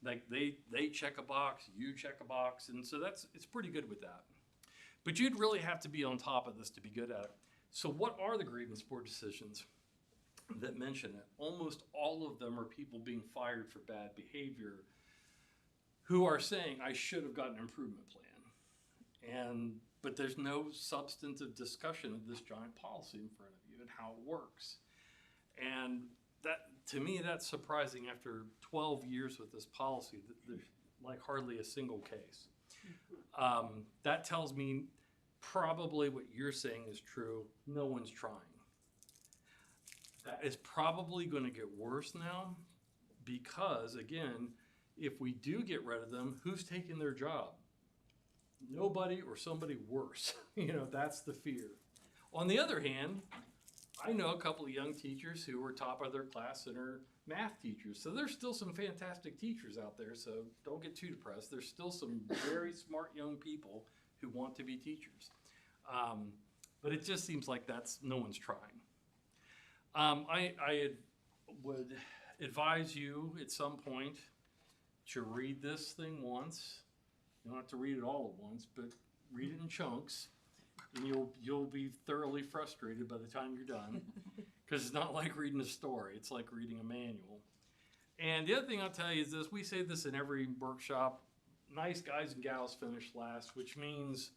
Like they check a box, you check a box, and so it's pretty good with that. But you'd really have to be on top of this to be good at it. So what are the grievance board decisions that mention it? Almost all of them are people being fired for bad behavior who are saying, I should have gotten an improvement plan. But there's no substantive discussion of this giant policy in front of you and how it works. And that, to me, that's surprising after 12 years with this policy, that there's like hardly a single case. That tells me probably what you're saying is true. No one's trying. That is probably going to get worse now because, again, if we do get rid of them, who's taking their job? Nobody or somebody worse. That's the fear. On the other hand, I know a couple of young teachers who were top of their class and are math teachers. So there's still some fantastic teachers out there, so don't get too depressed. There's still some very smart young people who want to be teachers. But it just seems like no one's trying. I would advise you at some point to read this thing once. You don't have to read it all at once, but read it in chunks, and you'll be thoroughly frustrated by the time you're done, because it's not like reading a story. It's like reading a manual. And the other thing I'll tell you is this. We say this in every workshop. Nice guys and gals finish last, which means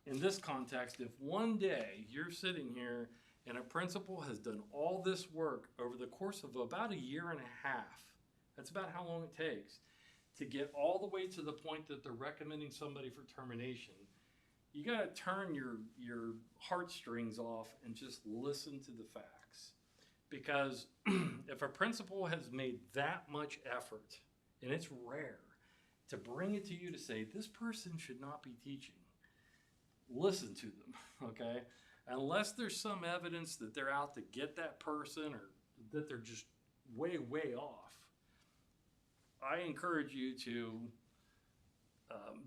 in this context, if one day you're sitting here and a principal has done all this work over the course of about a year and a half, that's about how long it takes to get all the way to the point that they're recommending somebody for termination. You got to turn your heartstrings off and just listen to the facts. Because if a principal has made that much effort, and it's rare, to bring it to you to say, this person should not be teaching, listen to them, okay? Unless there's some evidence that they're out to get that person or that they're just way, way off, I encourage you to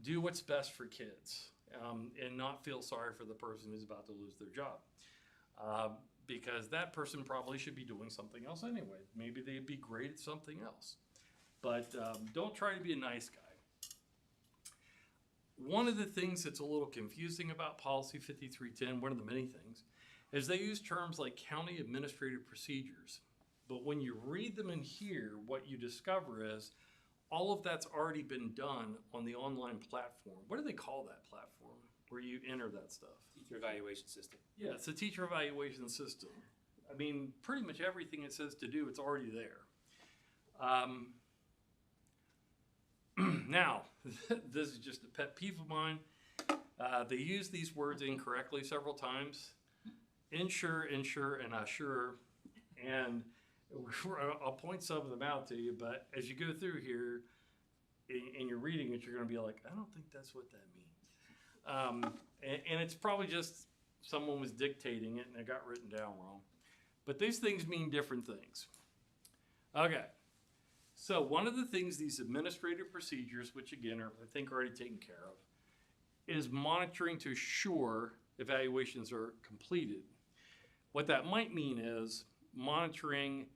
do what's best for kids and not feel sorry for the person who's about to lose their job. Because that person probably should be doing something else anyway. Maybe they'd be great at something else. But don't try to be a nice guy. One of the things that's a little confusing about Policy 5310, one of the many things, is they use terms like county administrative procedures. But when you read them in here, what you discover is all of that's already been done on the online platform. What do they call that platform where you enter that stuff? Teacher evaluation system. Yeah, it's a teacher evaluation system. I mean, pretty much everything it says to do, it's already there. Now, this is just a pet peeve of mine. They use these words incorrectly several times. Insure, insure, and assure. And I'll point some of them out to you, but as you go through here and you're reading it, you're going to be like, I don't think that's what that means. And it's probably just someone was dictating it and it got written down wrong. But these things mean different things. Okay. So one of the things, these administrative procedures, which again are, I think, already taken care of, is monitoring to assure evaluations are completed. What that might mean is monitoring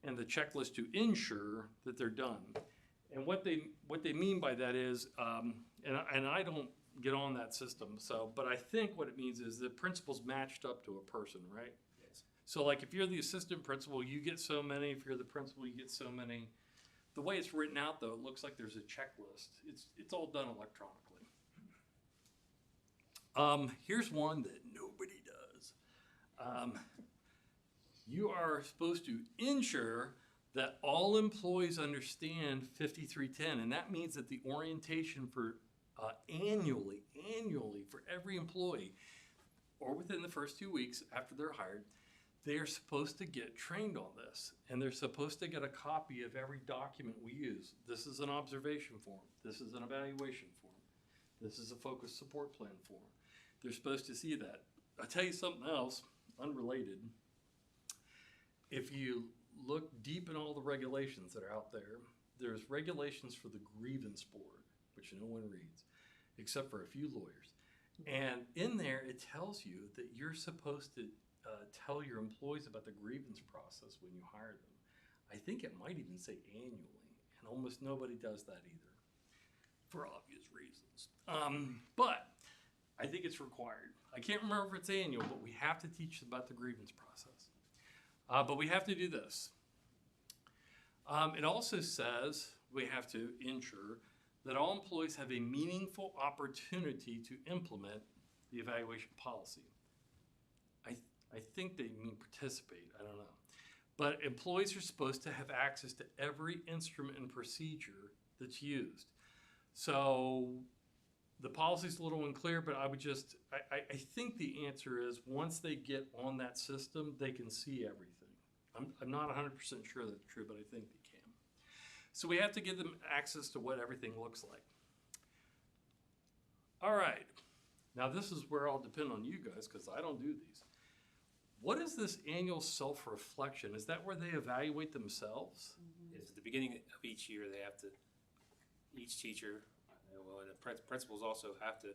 and the checklist to ensure that they're done. And what they mean by that is, and I don't get on that system, but I think what it means is the principal's matched up to a person, right? Yes. So like if you're the assistant principal, you get so many. If you're the principal, you get so many. The way it's written out, though, it looks like there's a checklist. It's all done electronically. Here's one that nobody does. You are supposed to ensure that all employees understand 5310, and that means that the orientation for annually for every employee, or within the first 2 weeks after they're hired, they are supposed to get trained on this, and they're supposed to get a copy of every document we use. This is an observation form. This is an evaluation form. This is a focus support plan form. They're supposed to see that. I'll tell you something else, unrelated. If you look deep in all the regulations that are out there, there's regulations for the grievance board, which no one reads, except for a few lawyers. And in there, it tells you that you're supposed to tell your employees about the grievance process when you hire them. I think it might even say annually, and almost nobody does that either, for obvious reasons. But I think it's required. I can't remember if it's annual, but we have to teach about the grievance process. But we have to do this. It also says we have to ensure that all employees have a meaningful opportunity to implement the evaluation policy. I think they mean participate, I don't know. But employees are supposed to have access to every instrument and procedure that's used. So the policy's a little unclear, but I think the answer is once they get on that system, they can see everything. I'm not 100% sure that's true, but I think they can. So we have to give them access to what everything looks like. All right. Now this is where I'll depend on you guys because I don't do these. What is this annual self-reflection? Is that where they evaluate themselves? It's at the beginning of each year, they have to, each teacher, well, and the principals also have to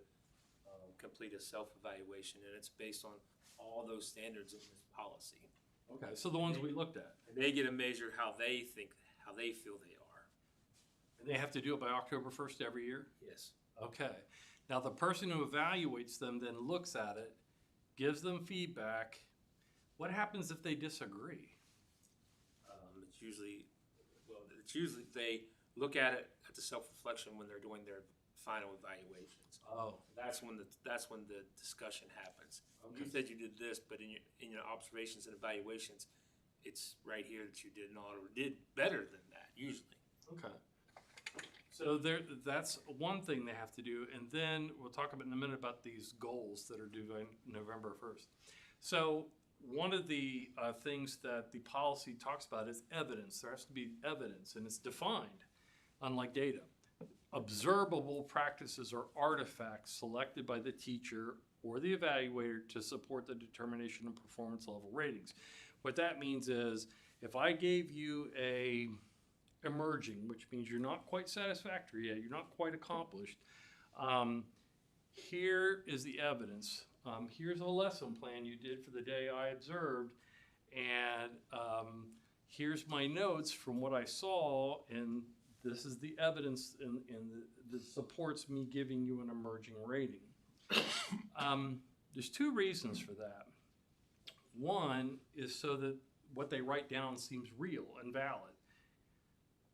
complete a self-evaluation, and it's based on all those standards in this policy. Okay, so the ones we looked at. And they get to measure how they think, how they feel they are. And they have to do it by October 1st every year? Yes. Okay. Now the person who evaluates them then looks at it, gives them feedback. What happens if they disagree? It's usually they look at it at the self-reflection when they're doing their final evaluations. Oh. That's when the discussion happens. Okay. You said you did this, but in your observations and evaluations, it's right here that you did not or did better than that usually. Okay. So that's one thing they have to do, and then we'll talk about in a minute about these goals that are due by November 1st. So one of the things that the policy talks about is evidence. There has to be evidence, and it's defined, unlike data. Observable practices are artifacts selected by the teacher or the evaluator to support the determination of performance level ratings. What that means is if I gave you a emerging, which means you're not quite satisfactory yet, you're not quite accomplished, here is the evidence. Here's a lesson plan you did for the day I observed, and here's my notes from what I saw, and this is the evidence that supports me giving you an emerging rating. There's two reasons for that. One is so that what they write down seems real and valid.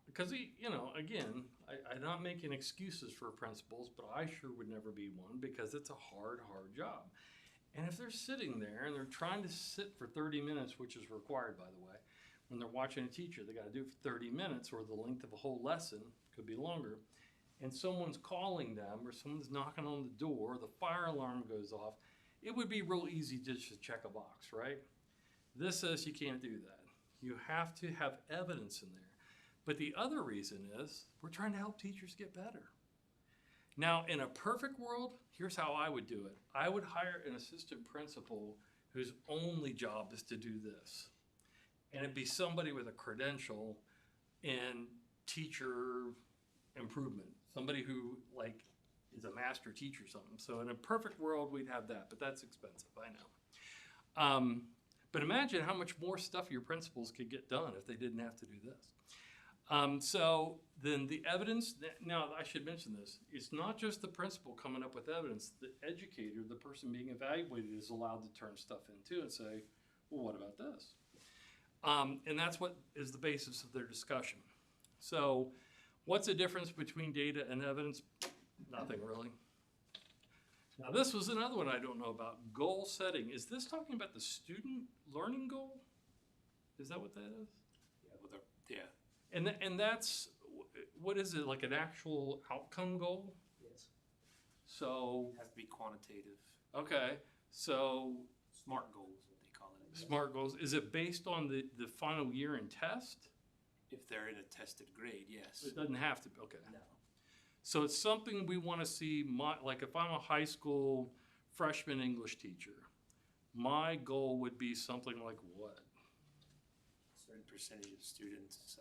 Because, again, I'm not making excuses for principals, but I sure would never be one because it's a hard, hard job. And if they're sitting there and they're trying to sit for 30 minutes, which is required, by the way, when they're watching a teacher, they got to do it for 30 minutes or the length of a whole lesson, could be longer, and someone's calling them or someone's knocking on the door, the fire alarm goes off, it would be real easy just to check a box, right? This says you can't do that. You have to have evidence in there. But the other reason is we're trying to help teachers get better. Now, in a perfect world, here's how I would do it. I would hire an assistant principal whose only job is to do this. And it'd be somebody with a credential in teacher improvement, somebody who is a master teacher or something. So in a perfect world, we'd have that, but that's expensive, I know. But imagine how much more stuff your principals could get done if they didn't have to do this. So then the evidence, now I should mention this, it's not just the principal coming up with evidence. The educator, the person being evaluated, is allowed to turn stuff into and say, well, what about this? And that's what is the basis of their discussion. So what's the difference between data and evidence? Nothing really. Now this was another one I don't know about, goal setting. Is this talking about the student learning goal? Is that what that is? Yeah. And that's, what is it, like an actual outcome goal? Yes. So, It has to be quantitative. okay, so SMART goals, what they call it. SMART goals, is it based on the final year and test? If they're in a tested grade, yes. It doesn't have to be, okay. No. So it's something we want to see, like if I'm a high school freshman English teacher, my goal would be something like what? Certain percentage of students,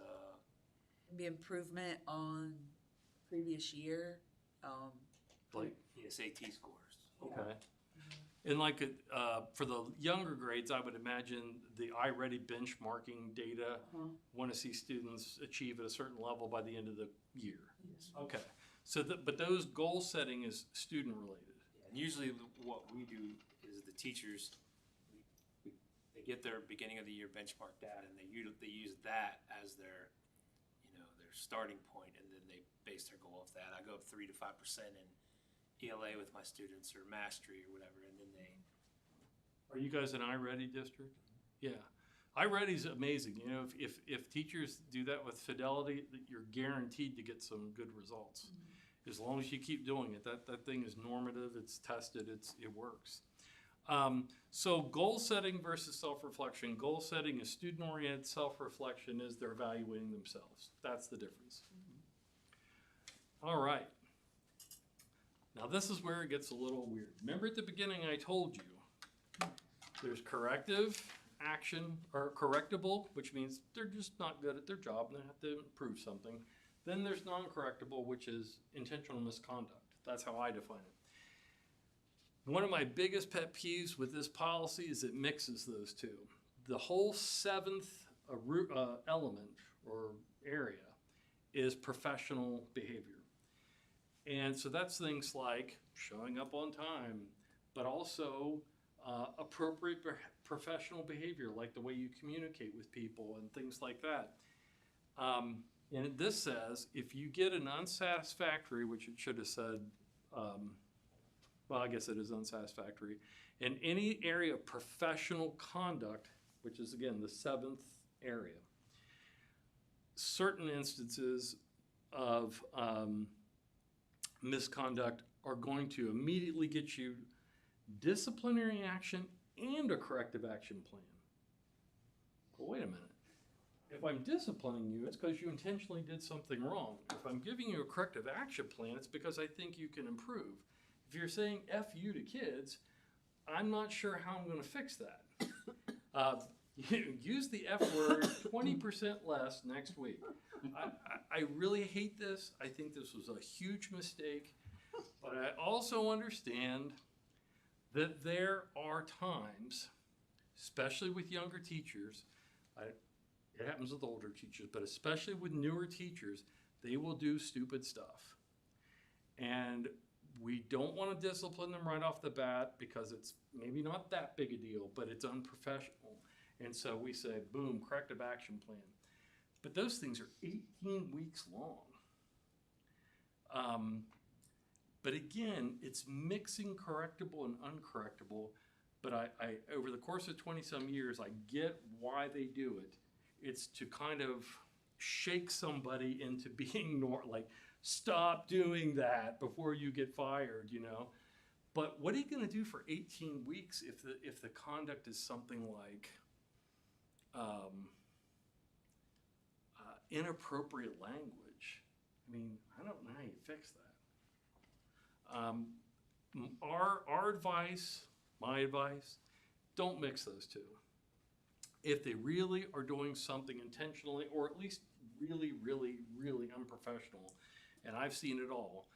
Maybe improvement on previous year. Like, SAT scores. okay. And for the younger grades, I would imagine the iReady benchmarking data, want to see students achieve at a certain level by the end of the year. Yes. Okay. So, but those goal setting is student related. And usually what we do is the teachers, they get their beginning of the year benchmark data and they use that as their starting point, and then they base their goal off that. I go up 3 to 5% in ELA with my students or mastery or whatever, and then they. Are you guys an iReady district? Yeah. iReady's amazing. If teachers do that with fidelity, you're guaranteed to get some good results. As long as you keep doing it, that thing is normative, it's tested, it works. So goal setting versus self-reflection. Goal setting is student-oriented, self-reflection is they're evaluating themselves. That's the difference. All right. Now this is where it gets a little weird. Remember at the beginning I told you, there's corrective action, or correctable, which means they're just not good at their job and they have to improve something. Then there's non-correctable, which is intentional misconduct. That's how I define it. One of my biggest pet peeves with this policy is it mixes those two. The whole seventh element or area is professional behavior. And so that's things like showing up on time, but also appropriate professional behavior, like the way you communicate with people and things like that. And this says if you get an unsatisfactory, which it should have said, well, I guess it is unsatisfactory, in any area of professional conduct, which is again the seventh area, certain instances of misconduct are going to immediately get you disciplinary action and a corrective action plan. But wait a minute. If I'm disciplining you, it's because you intentionally did something wrong. If I'm giving you a corrective action plan, it's because I think you can improve. If you're saying F you to kids, I'm not sure how I'm going to fix that. Use the F word 20% less next week. I really hate this. I think this was a huge mistake. But I also understand that there are times, especially with younger teachers, it happens with older teachers, but especially with newer teachers, they will do stupid stuff. And we don't want to discipline them right off the bat because it's maybe not that big a deal, but it's unprofessional. And so we say, boom, corrective action plan. But those things are 18 weeks long. But again, it's mixing correctable and uncorrectable. But I over the course of 20 some years, I get why they do it. It's to kind of shake somebody into being like, stop doing that before you get fired, you know. But what are you going to do for 18 weeks if the conduct is something like inappropriate language? I mean, I don't know how you fix that. Our advice, my advice, don't mix those two. If they really are doing something intentionally, or at least really, really, really unprofessional, and I've seen it all,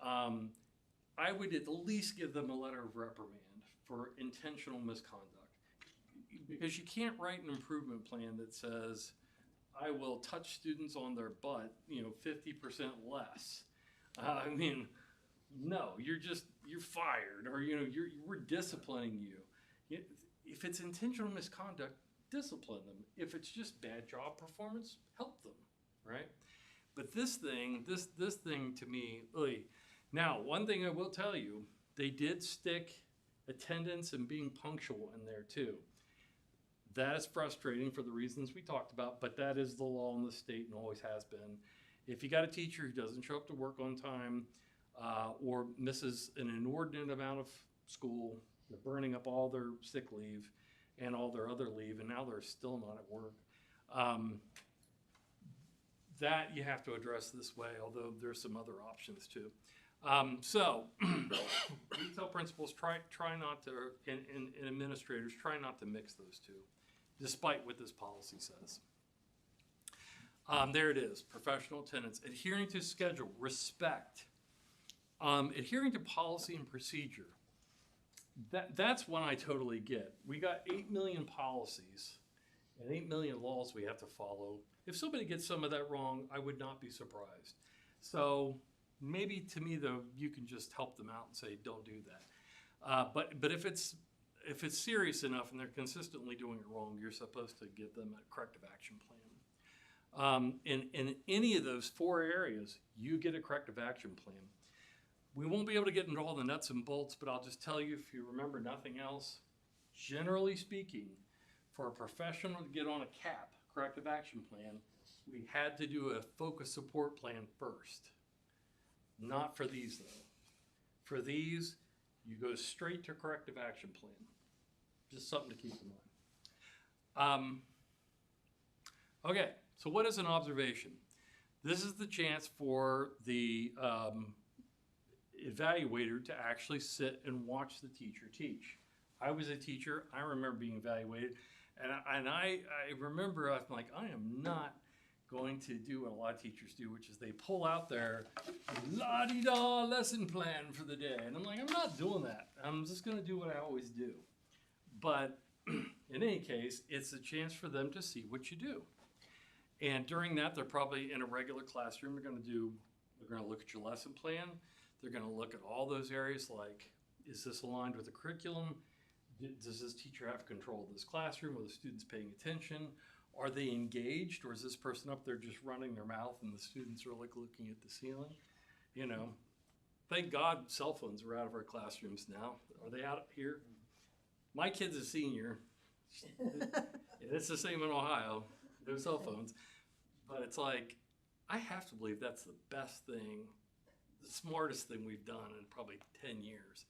I would at least give them a letter of reprimand for intentional misconduct. Because you can't write an improvement plan that says, I will touch students on their butt, 50% less. I mean, no, you're fired, or, we're disciplining you. If it's intentional misconduct, discipline them. If it's just bad job performance, help them, right? But this thing to me, now, one thing I will tell you, they did stick attendance and being punctual in there too. That is frustrating for the reasons we talked about, but that is the law in the state and always has been. If you got a teacher who doesn't show up to work on time or misses an inordinate amount of school, they're burning up all their sick leave and all their other leave, and now they're still not at work. That you have to address this way, although there's some other options too. So, retail principals try not to, and administrators try not to mix those two, despite what this policy says. There it is, professional attendance, adhering to schedule, respect, adhering to policy and procedure. That's one I totally get. We got 8 million policies and 8 million laws we have to follow. If somebody gets some of that wrong, I would not be surprised. So maybe to me though, you can just help them out and say, don't do that. But if it's serious enough and they're consistently doing it wrong, you're supposed to give them a corrective action plan. In any of those 4 areas, you get a corrective action plan. We won't be able to get into all the nuts and bolts, but I'll just tell you, if you remember nothing else, generally speaking, for a professional to get on a CAP, corrective action plan, we had to do a focus support plan first. Not for these though. For these, you go straight to corrective action plan. Just something to keep in mind. Okay, so what is an observation? This is the chance for the evaluator to actually sit and watch the teacher teach. I was a teacher. I remember being evaluated, and I remember I'm like, I am not going to do what a lot of teachers do, which is they pull out their la-di-da lesson plan for the day. And I'm like, I'm not doing that. I'm just going to do what I always do. But in any case, it's a chance for them to see what you do. And during that, they're probably in a regular classroom. They're going to look at your lesson plan. They're going to look at all those areas like, is this aligned with the curriculum? Does this teacher have control of this classroom? Are the students paying attention? Are they engaged, or is this person up there just running their mouth and the students are like looking at the ceiling? Thank God cell phones are out of our classrooms now. Are they out here? My kid's a senior. It's the same in Ohio. No cell phones. But it's like, I have to believe that's the best thing, the smartest thing we've done in probably 10 years.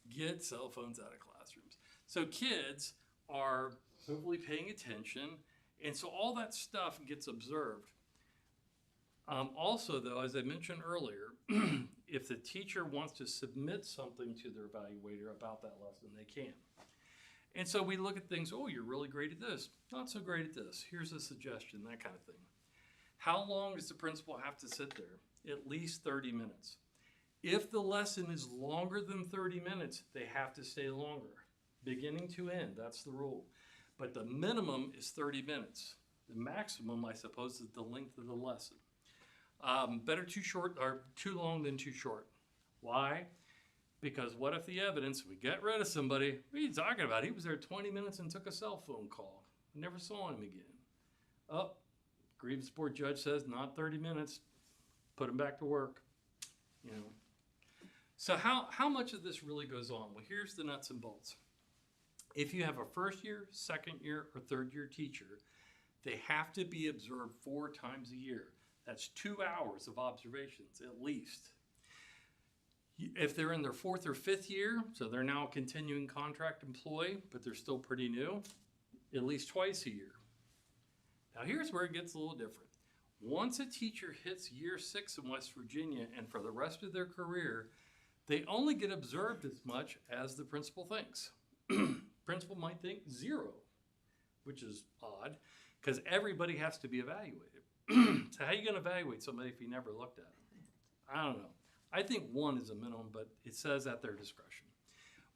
Get cell phones out of classrooms. So kids are hopefully paying attention. And so all that stuff gets observed. Also, though, as I mentioned earlier, if the teacher wants to submit something to their evaluator about that lesson, they can. And so we look at things, oh, you're really great at this, not so great at this. Here's a suggestion, that kind of thing. How long does the principal have to sit there? At least 30 minutes. If the lesson is longer than 30 minutes, they have to stay longer, beginning to end. That's the rule. But the minimum is 30 minutes. The maximum, I suppose, is the length of the lesson. Better too short or too long than too short. Why? Because what if the evidence, we get rid of somebody, what are you talking about? He was there 20 minutes and took a cell phone call. Never saw him again. Oh, grievance board judge says not 30 minutes. Put him back to work. You know. So how much of this really goes on? Well, here's the nuts and bolts. If you have a first year, second year, or third year teacher, they have to be observed 4 times a year. That's 2 hours of observations at least. If they're in their 4th or 5th year, so they're now a continuing contract employee, but they're still pretty new, at least twice a year. Now here's where it gets a little different. Once a teacher hits year 6 in West Virginia and for the rest of their career, they only get observed as much as the principal thinks. Principal might think 0, which is odd, because everybody has to be evaluated. So how are you going to evaluate somebody if you never looked at them? I don't know. I think 1 is a minimum, but it says at their discretion.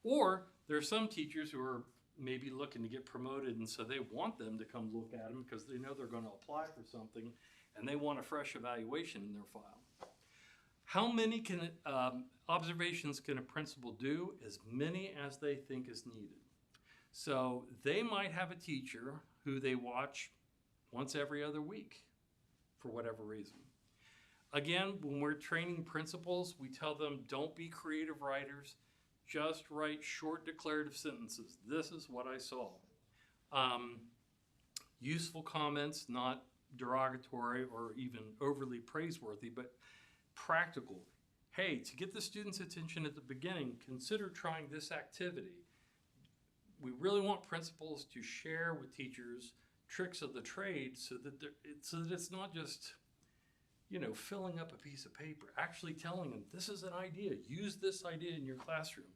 Or there are some teachers who are maybe looking to get promoted, and so they want them to come look at them because they know they're going to apply for something, and they want a fresh evaluation in their file. How many observations can a principal do? As many as they think is needed. So they might have a teacher who they watch once every other week for whatever reason. Again, when we're training principals, we tell them don't be creative writers, just write short declarative sentences. This is what I saw. Useful comments, not derogatory or even overly praiseworthy, but practical. Hey, to get the students' attention at the beginning, consider trying this activity. We really want principals to share with teachers tricks of the trade so that it's not just, you know, filling up a piece of paper, actually telling them this is an idea. Use this idea in your classroom.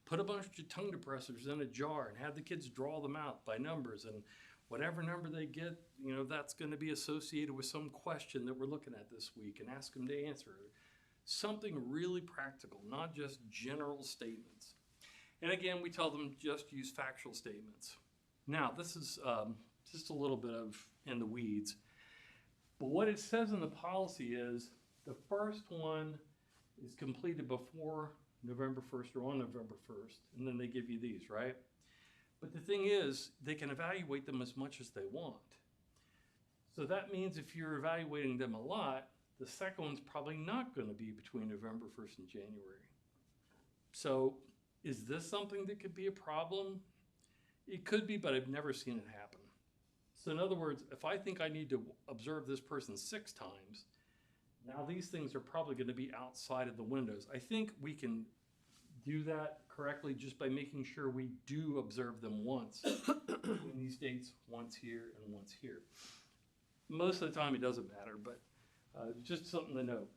Put a bunch of tongue depressors in a jar and have the kids draw them out by numbers, and whatever number they get, you know, that's going to be associated with some question that we're looking at this week, and ask them to answer it. Something really practical, not just general statements. And again, we tell them just use factual statements. Now, this is just a little bit of in the weeds. But what it says in the policy is the first one is completed before November 1st or on November 1st, and then they give you these, right? But the thing is, they can evaluate them as much as they want. So that means if you're evaluating them a lot, the second one's probably not going to be between November 1st and January. So is this something that could be a problem? It could be, but I've never seen it happen. So in other words, if I think I need to observe this person 6 times, now these things are probably going to be outside of the windows. I think we can do that correctly just by making sure we do observe them once in these dates, once here and once here. Most of the time it doesn't matter, but just something to note.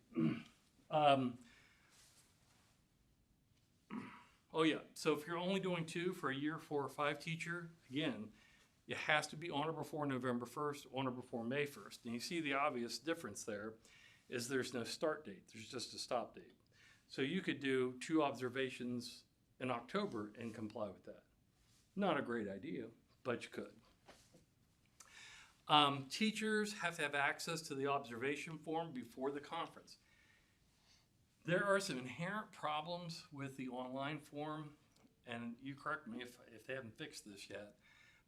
Oh yeah, so if you're only doing 2 for a year 4 or 5 teacher, again, it has to be on or before November 1st, on or before May 1st. And you see the obvious difference there is there's no start date, there's just a stop date. So you could do 2 observations in October and comply with that. Not a great idea, but you could. Teachers have to have access to the observation form before the conference. There are some inherent problems with the online form, and you correct me if they haven't fixed this yet.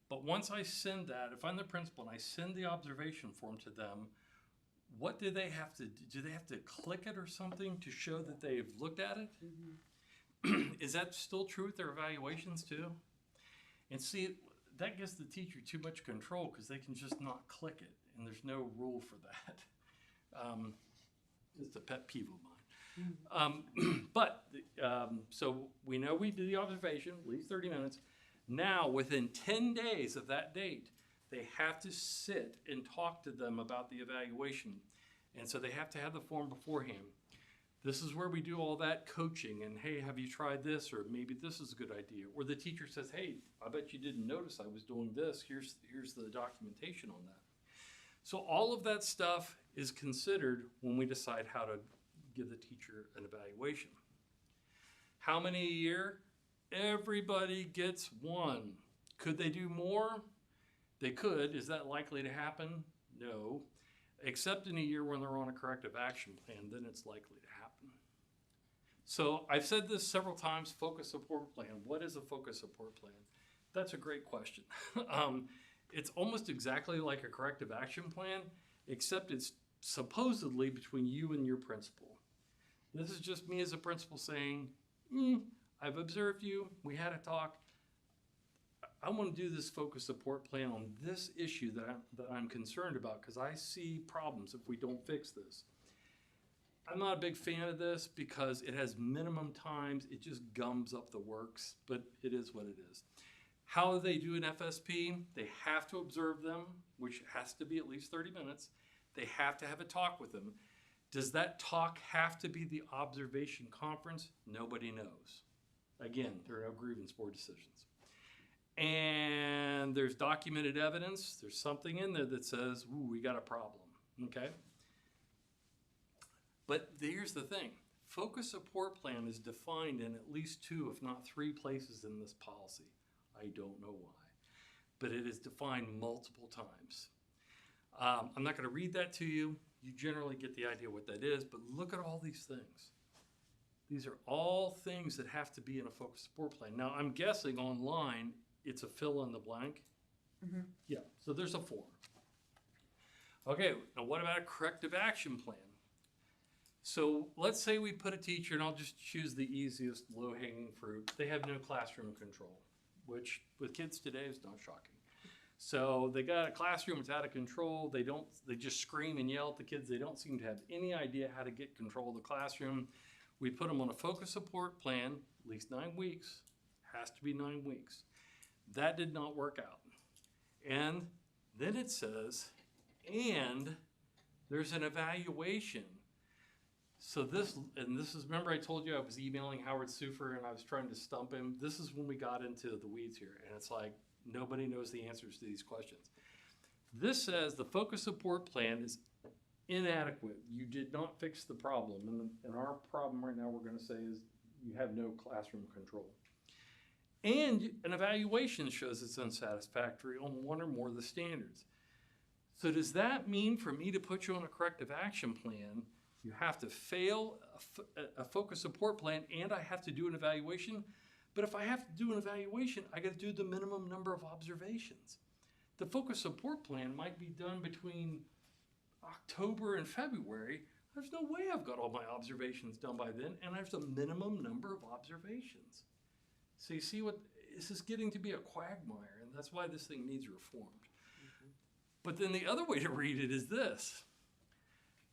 But once I send that, if I'm the principal and I send the observation form to them, what do they have to do? Do they have to click it or something to show that they've looked at it? Mm-hmm. Is that still true with their evaluations too? And see, that gives the teacher too much control because they can just not click it, and there's no rule for that. It's a pet peeve of mine. So we know we do the observation, at least 30 minutes. Now, within 10 days of that date, they have to sit and talk to them about the evaluation. And so they have to have the form beforehand. This is where we do all that coaching and, hey, have you tried this? Or maybe this is a good idea. Or the teacher says, hey, I bet you didn't notice I was doing this. Here's the documentation on that. So all of that stuff is considered when we decide how to give the teacher an evaluation. How many a year? Everybody gets one. Could they do more? They could. Is that likely to happen? No. Except in a year when they're on a corrective action plan, then it's likely to happen. So I've said this several times, focus support plan. What is a focus support plan? That's a great question. It's almost exactly like a corrective action plan, except it's supposedly between you and your principal. This is just me as a principal saying, I've observed you, we had a talk. I want to do this focus support plan on this issue that I'm concerned about because I see problems if we don't fix this. I'm not a big fan of this because it has minimum times. It just gums up the works, but it is what it is. How do they do an FSP? They have to observe them, which has to be at least 30 minutes. They have to have a talk with them. Does that talk have to be the observation conference? Nobody knows. Again, there are no grievance board decisions. And there's documented evidence. There's something in there that says, ooh, we got a problem, okay? But here's the thing. Focus support plan is defined in at least 2, if not 3 places in this policy. I don't know why, but it is defined multiple times. I'm not going to read that to you. You generally get the idea what that is, but look at all these things. These are all things that have to be in a focus support plan. Now, I'm guessing online it's a fill in the blank. Mm-hmm. Yeah, so there's a form. Okay, now what about a corrective action plan? So let's say we put a teacher, and I'll just choose the easiest low-hanging fruit. They have no classroom control, which with kids today is not shocking. So they got a classroom that's out of control. They just scream and yell at the kids. They don't seem to have any idea how to get control of the classroom. We put them on a focus support plan, at least 9 weeks, has to be 9 weeks. That did not work out. And then it says, and there's an evaluation. So this is, remember I told you I was emailing Howard Sufer and I was trying to stump him? This is when we got into the weeds here, and it's like nobody knows the answers to these questions. This says the focus support plan is inadequate. You did not fix the problem. And our problem right now we're going to say is you have no classroom control. And an evaluation shows it's unsatisfactory on 1 or more of the standards. So does that mean for me to put you on a corrective action plan, you have to fail a focus support plan and I have to do an evaluation? But if I have to do an evaluation, I got to do the minimum number of observations. The focus support plan might be done between October and February. There's no way I've got all my observations done by then, and there's a minimum number of observations. So you see what, this is getting to be a quagmire, and that's why this thing needs reformed. Mm-hmm. But then the other way to read it is this.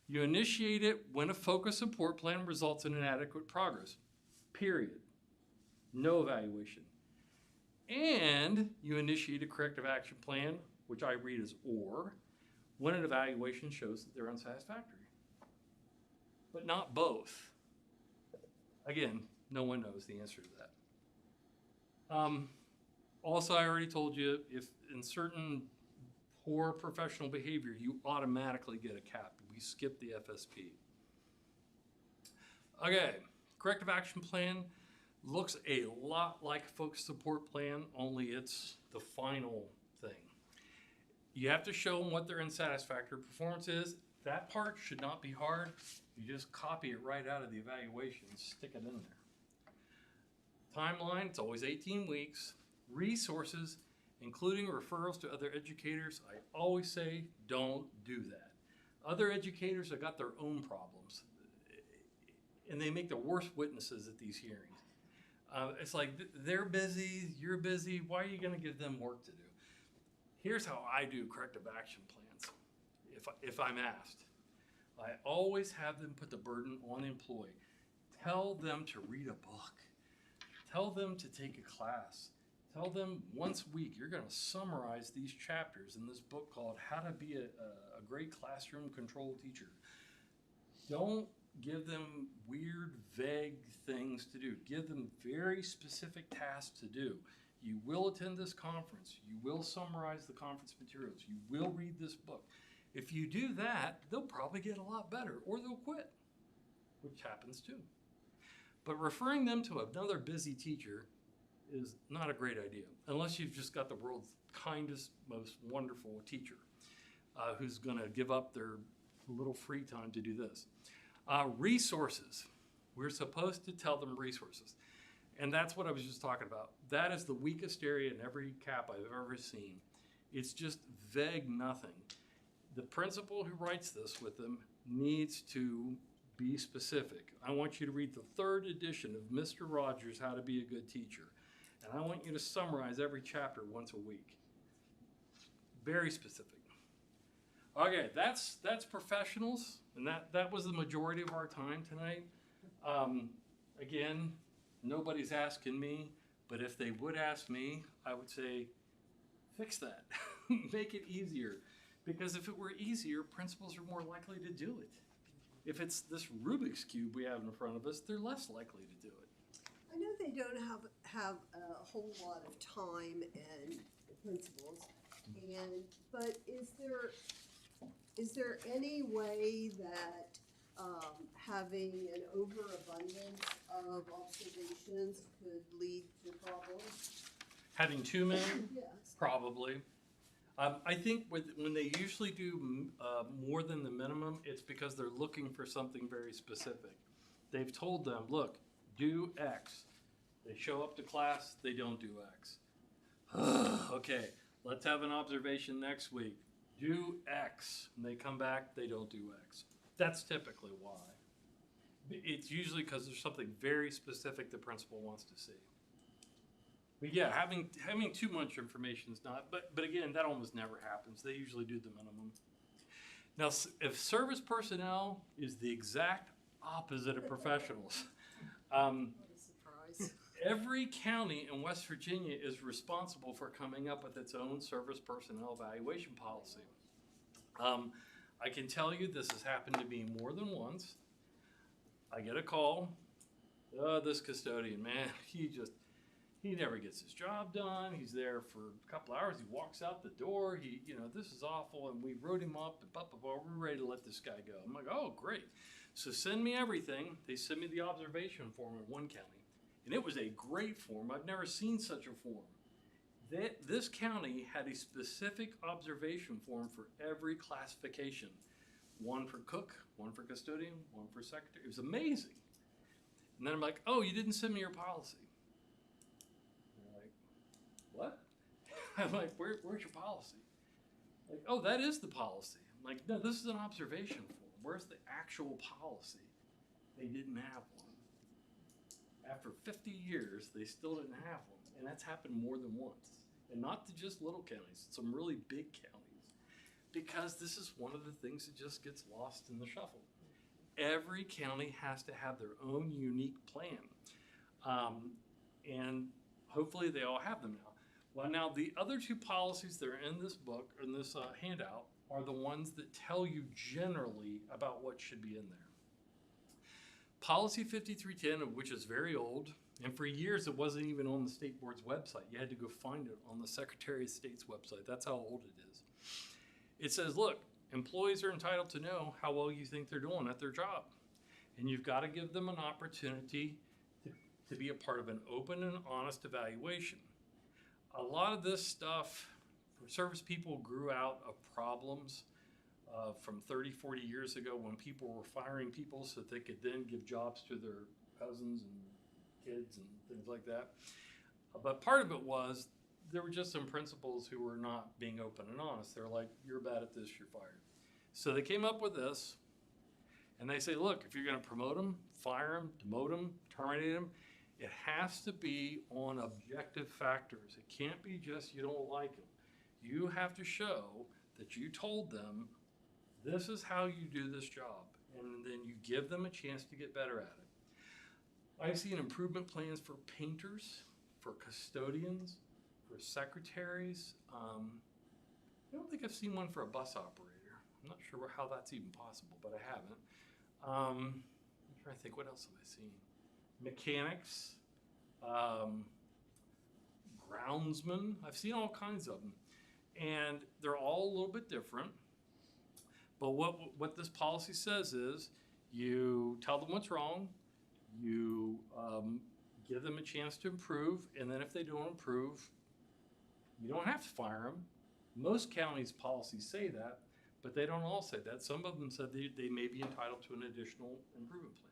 You initiate it when a focus support plan results in inadequate progress, period. No evaluation. And you initiate a corrective action plan, which I read as or, when an evaluation shows that they're unsatisfactory. But not both. Again, no one knows the answer to that. Also, I already told you, if in certain poor professional behavior, you automatically get a cap. We skip the FSP. Okay, corrective action plan looks a lot like a focus support plan, only it's the final thing. You have to show them what their unsatisfactory performance is. That part should not be hard. You just copy it right out of the evaluation and stick it in there. Timeline, it's always 18 weeks. Resources, including referrals to other educators. I always say, don't do that. Other educators have got their own problems, and they make the worst witnesses at these hearings. It's like, they're busy, you're busy, why are you gonna give them work to do? Here's how I do corrective action plans, if I'm asked. I always have them put the burden on the employee. Tell them to read a book. Tell them to take a class. Tell them once a week, you're gonna summarize these chapters in this book called How to Be a Great Classroom Control Teacher. Don't give them weird, vague things to do. Give them very specific tasks to do. You will attend this conference. You will summarize the conference materials. You will read this book. If you do that, they'll probably get a lot better, or they'll quit, which happens too. But referring them to another busy teacher is not a great idea, unless you've just got the world's kindest, most wonderful teacher who's going to give up their little free time to do this. Resources. We're supposed to tell them resources. And that's what I was just talking about. That is the weakest area in every CAP I've ever seen. It's just vague nothing. The principal who writes this with them needs to be specific. I want you to read the 3rd edition of Mr. Rogers' How to Be a Good Teacher. And I want you to summarize every chapter once a week. Very specific. Okay, that's professionals, and that was the majority of our time tonight. Again, nobody's asking me, but if they would ask me, I would say, fix that. Make it easier. Because if it were easier, principals are more likely to do it. If it's this Rubik's Cube we have in front of us, they're less likely to do it. I know they don't have a whole lot of time and principals, but is there any way that having an overabundance of observations could lead to problems? Having too many? Yes. Probably. I think when they usually do more than the minimum, it's because they're looking for something very specific. They've told them, look, do X. They show up to class, they don't do X. Okay, let's have an observation next week. Do X. And they come back, they don't do X. That's typically why. It's usually because there's something very specific the principal wants to see. But yeah, having too much information is not, but again, that almost never happens. They usually do the minimum. Now, if service personnel is the exact opposite of professionals, What a surprise. every county in West Virginia is responsible for coming up with its own service personnel evaluation policy. I can tell you this has happened to me more than once. I get a call, this custodian, man, he never gets his job done. He's there for a couple hours. He walks out the door. This is awful. And we wrote him up and blah, blah, blah. We're ready to let this guy go. I'm like, oh, great. So send me everything. They sent me the observation form in one county. And it was a great form. I've never seen such a form. This county had a specific observation form for every classification. One for cook, one for custodian, one for secretary. It was amazing. And then I'm like, oh, you didn't send me your policy. What? I'm like, where's your policy? Like, oh, that is the policy. I'm like, no, this is an observation form. Where's the actual policy? They didn't have one. After 50 years, they still didn't have one. And that's happened more than once. And not to just little counties, some really big counties. Because this is one of the things that just gets lost in the shuffle. Every county has to have their own unique plan. And hopefully they all have them now. Well, now the other two policies that are in this book, or in this handout, are the ones that tell you generally about what should be in there. Policy 5310, which is very old, and for years it wasn't even on the state board's website. You had to go find it on the Secretary of State's website. That's how old it is. It says, look, employees are entitled to know how well you think they're doing at their job. And you've got to give them an opportunity to be a part of an open and honest evaluation. A lot of this stuff, service people grew out of problems from 30, 40 years ago when people were firing people so that they could then give jobs to their cousins and kids and things like that. But part of it was there were just some principals who were not being open and honest. They're like, you're bad at this, you're fired. So they came up with this, and they say, look, if you're going to promote them, fire them, demote them, terminate them, it has to be on objective factors. It can't be just you don't like them. You have to show that you told them this is how you do this job, and then you give them a chance to get better at it. I've seen improvement plans for painters, for custodians, for secretaries. I don't think I've seen one for a bus operator. I'm not sure how that's even possible, but I haven't. I'm trying to think, what else have I seen? Mechanics, groundsmen. I've seen all kinds of them. And they're all a little bit different. But what this policy says is you tell them what's wrong, you give them a chance to improve, and then if they don't improve, you don't have to fire them. Most counties' policies say that, but they don't all say that. Some of them said they may be entitled to an additional improvement plan.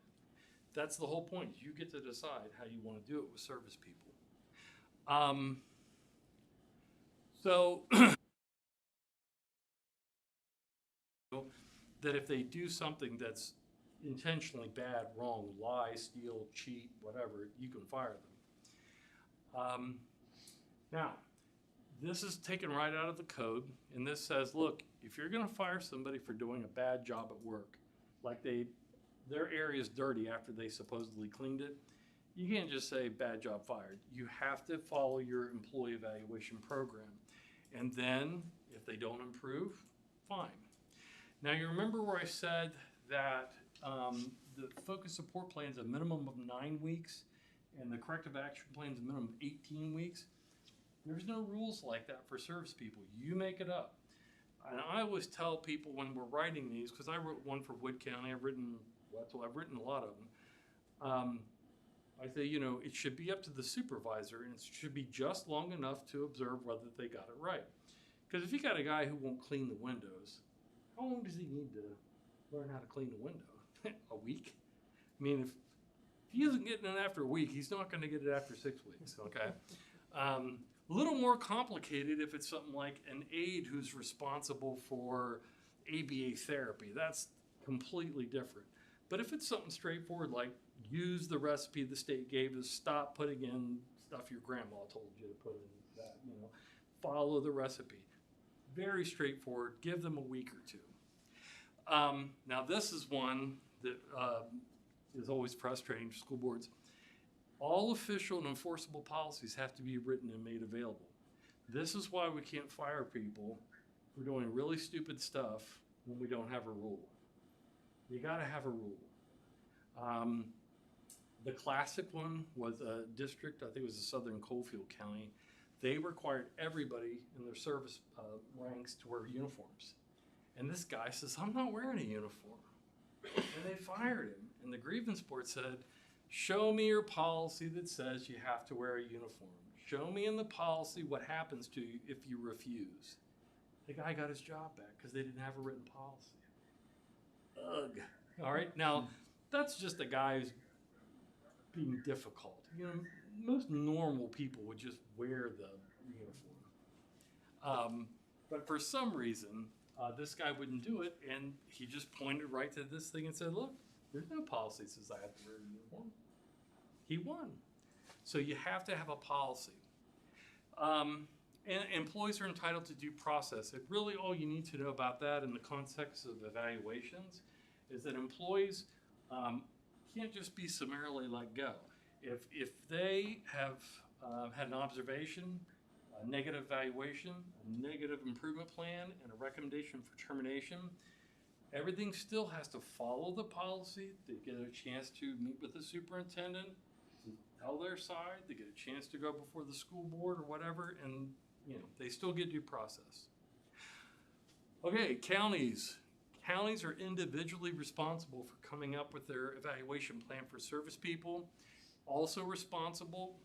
That's the whole point. You get to decide how you want to do it with service people. So that if they do something that's intentionally bad, wrong, lie, steal, cheat, whatever, you can fire them. Now, this is taken right out of the code, and this says, look, if you're going to fire somebody for doing a bad job at work, like their area is dirty after they supposedly cleaned it, you can't just say bad job fired. You have to follow your employee evaluation program. And then if they don't improve, fine. Now you remember where I said that the focus support plan is a minimum of 9 weeks and the corrective action plan is a minimum of 18 weeks? There's no rules like that for service people. You make it up. And I always tell people when we're writing these, because I wrote one for Wood County, I've written a lot of them. I say, it should be up to the supervisor, and it should be just long enough to observe whether they got it right. Because if you got a guy who won't clean the windows, how long does he need to learn how to clean the window? A week? I mean, if he isn't getting it after a week, he's not going to get it after 6 weeks, okay? A little more complicated if it's something like an aide who's responsible for ABA therapy. That's completely different. But if it's something straightforward like use the recipe the state gave us, stop putting in stuff your grandma told you to put in that, follow the recipe. Very straightforward. Give them a week or two. Now this is one that is always frustrating for school boards. All official and enforceable policies have to be written and made available. This is why we can't fire people for doing really stupid stuff when we don't have a rule. You gotta have a rule. The classic one was a district, I think it was the Southern Coalfield County. They required everybody in their service ranks to wear uniforms. And this guy says, I'm not wearing a uniform. And they fired him. And the grievance board said, show me your policy that says you have to wear a uniform. Show me in the policy what happens to you if you refuse. The guy got his job back because they didn't have a written policy. Ugh. All right, now that's just a guy who's being difficult. Most normal people would just wear the uniform. But for some reason, this guy wouldn't do it, and he just pointed right to this thing and said, look, there's no policy that says I have to wear a uniform. He won. So you have to have a policy. And employees are entitled to due process. Really all you need to know about that in the context of evaluations is that employees can't just be summarily let go. If they have had an observation, a negative evaluation, a negative improvement plan, and a recommendation for termination, everything still has to follow the policy. They get a chance to meet with the superintendent, tell their side, they get a chance to go before the school board or whatever, and they still get due process. Okay, counties. Counties are individually responsible for coming up with their evaluation plan for service people. Also responsible,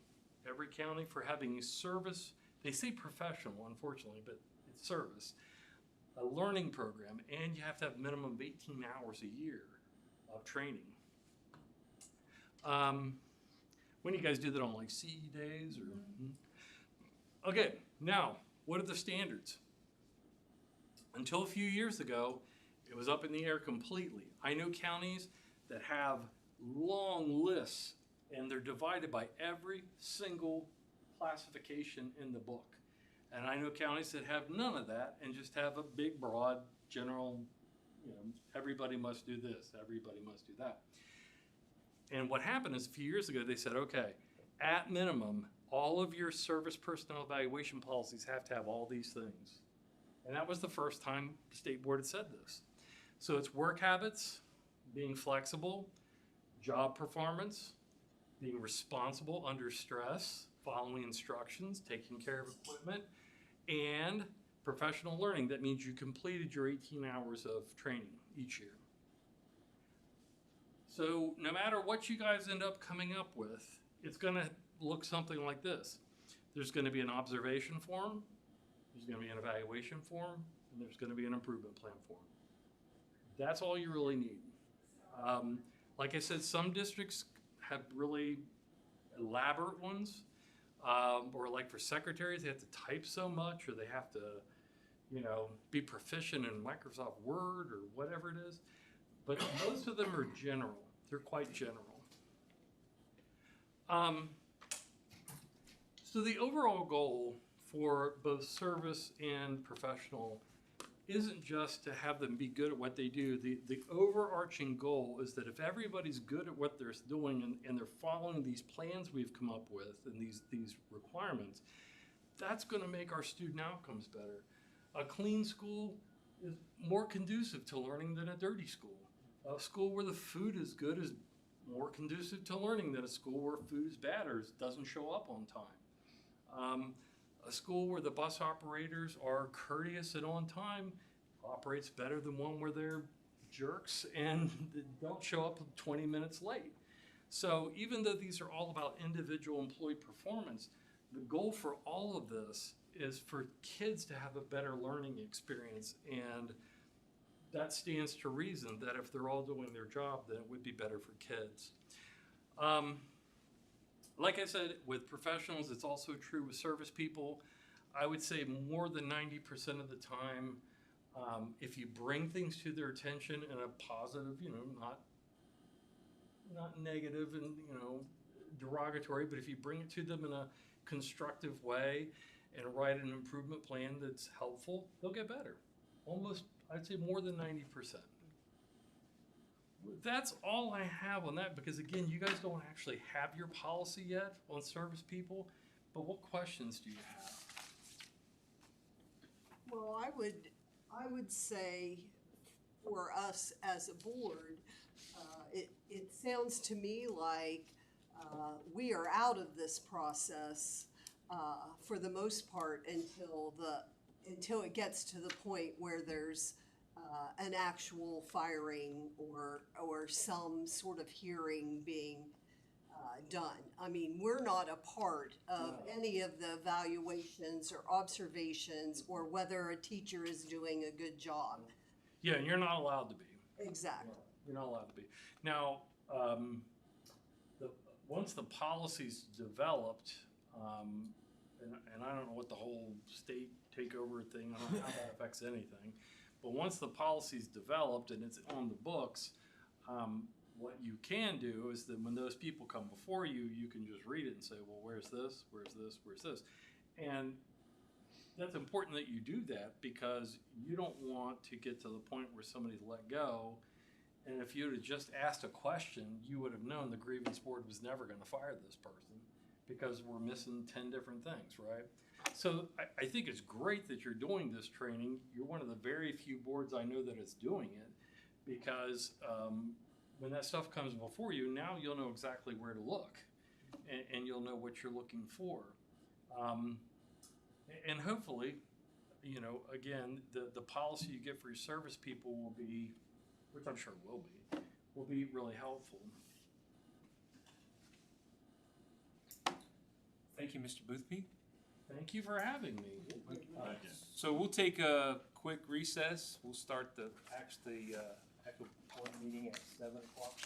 every county, for having a service, they say professional, unfortunately, but it's service, a learning program, and you have to have a minimum of 18 hours a year of training. When do you guys do that on, like CE days? Or? Okay, now, what are the standards? Until a few years ago, it was up in the air completely. I know counties that have long lists, and they're divided by every single classification in the book. And I know counties that have none of that and just have a big, broad, general, everybody must do this, everybody must do that. And what happened is a few years ago, they said, okay, at minimum, all of your service personnel evaluation policies have to have all these things. And that was the first time the state board had said this. So it's work habits, being flexible, job performance, being responsible under stress, following instructions, taking care of equipment, and Professional learning, that means you completed your 18 hours of training each year. So no matter what you guys end up coming up with, it's going to look something like this. There's going to be an observation form, there's going to be an evaluation form, and there's going to be an improvement plan form. That's all you really need. Like I said, some districts have really elaborate ones, or like for secretaries, they have to type so much, or they have to, be proficient in Microsoft Word or whatever it is. But most of them are general. They're quite general. So the overall goal for both service and professional isn't just to have them be good at what they do. The overarching goal is that if everybody's good at what they're doing and they're following these plans we've come up with and these requirements, that's going to make our student outcomes better. A clean school is more conducive to learning than a dirty school. A school where the food is good is more conducive to learning than a school where food is bad or doesn't show up on time. A school where the bus operators are courteous and on time operates better than one where they're jerks and don't show up 20 minutes late. So even though these are all about individual employee performance, the goal for all of this is for kids to have a better learning experience, and that stands to reason that if they're all doing their job, then it would be better for kids. Like I said, with professionals, it's also true with service people. I would say more than 90% of the time, if you bring things to their attention in a positive, not negative and, derogatory, but if you bring it to them in a constructive way and write an improvement plan that's helpful, they'll get better. Almost, I'd say more than 90%. That's all I have on that, because again, you guys don't actually have your policy yet on service people, but what questions do you have? Well, I would say for us as a board, it sounds to me like we are out of this process for the most part until it gets to the point where there's an actual firing or some sort of hearing being done. I mean, we're not a part of any of the evaluations or observations or whether a teacher is doing a good job. Yeah, and you're not allowed to be. Exactly. You're not allowed to be. Now, once the policy's developed, and I don't know what the whole state takeover thing, I don't know how that affects anything, but once the policy's developed and it's on the books, what you can do is that when those people come before you, you can just read it and say, well, where's this, where's this, where's this? And that's important that you do that, because you don't want to get to the point where somebody's let go, and if you had just asked a question, you would have known the grievance board was never going to fire this person because we're missing 10 different things, right? So I think it's great that you're doing this training. You're one of the very few boards I know that is doing it, because when that stuff comes before you, now you'll know exactly where to look, and you'll know what you're looking for. And hopefully, again, the policy you get for your service people will be, which I'm sure will be really helpful. Thank you, Mr. Boothby. Thank you for having me. So we'll take a quick recess. We'll start the Echo Point meeting at 7 o'clock.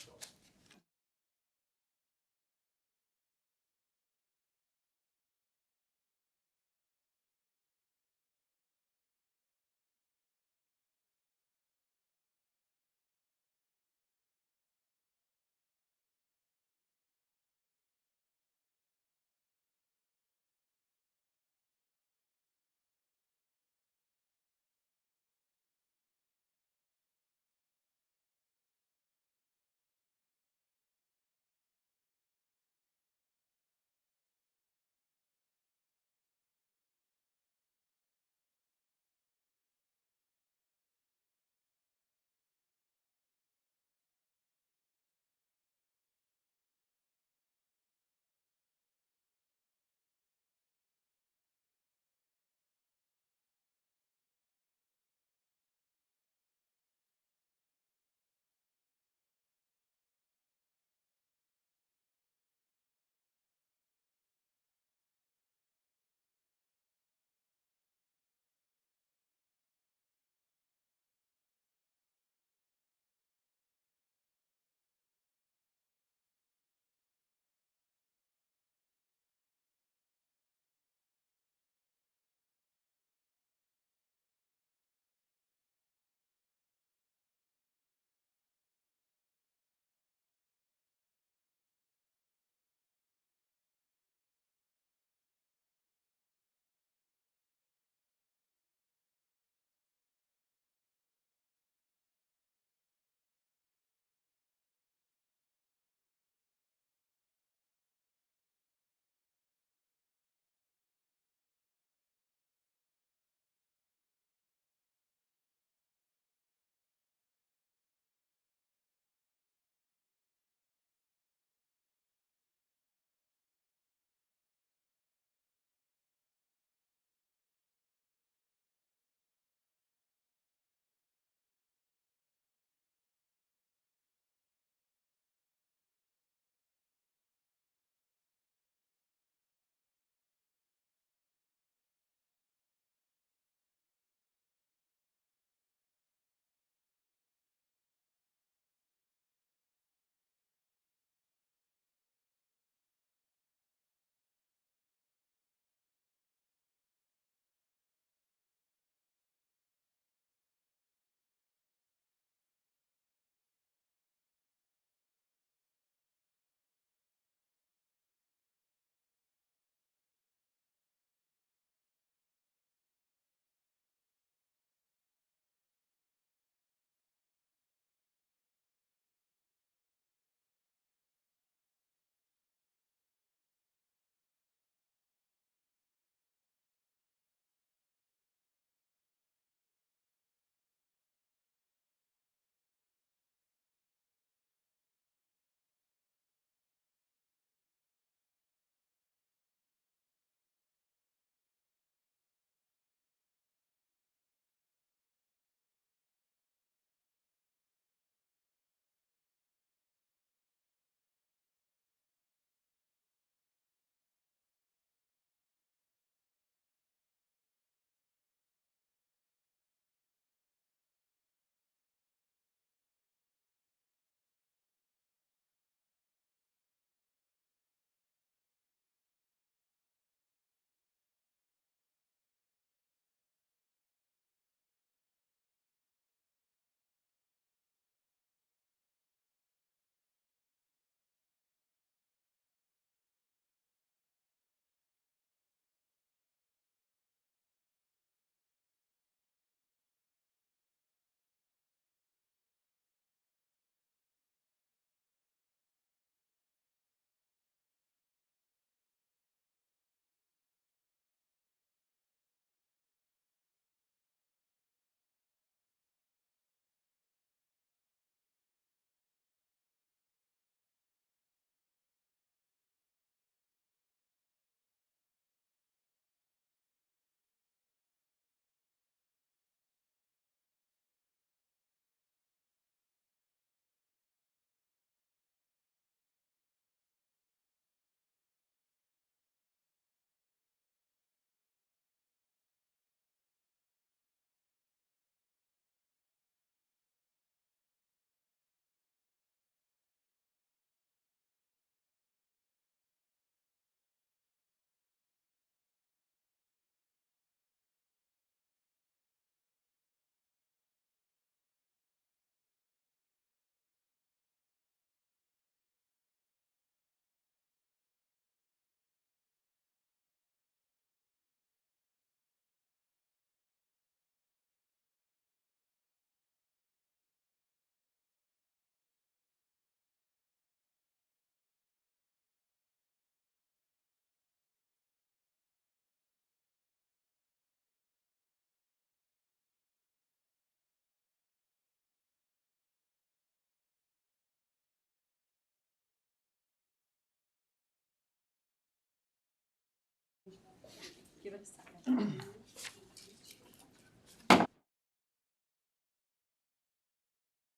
Give it a second.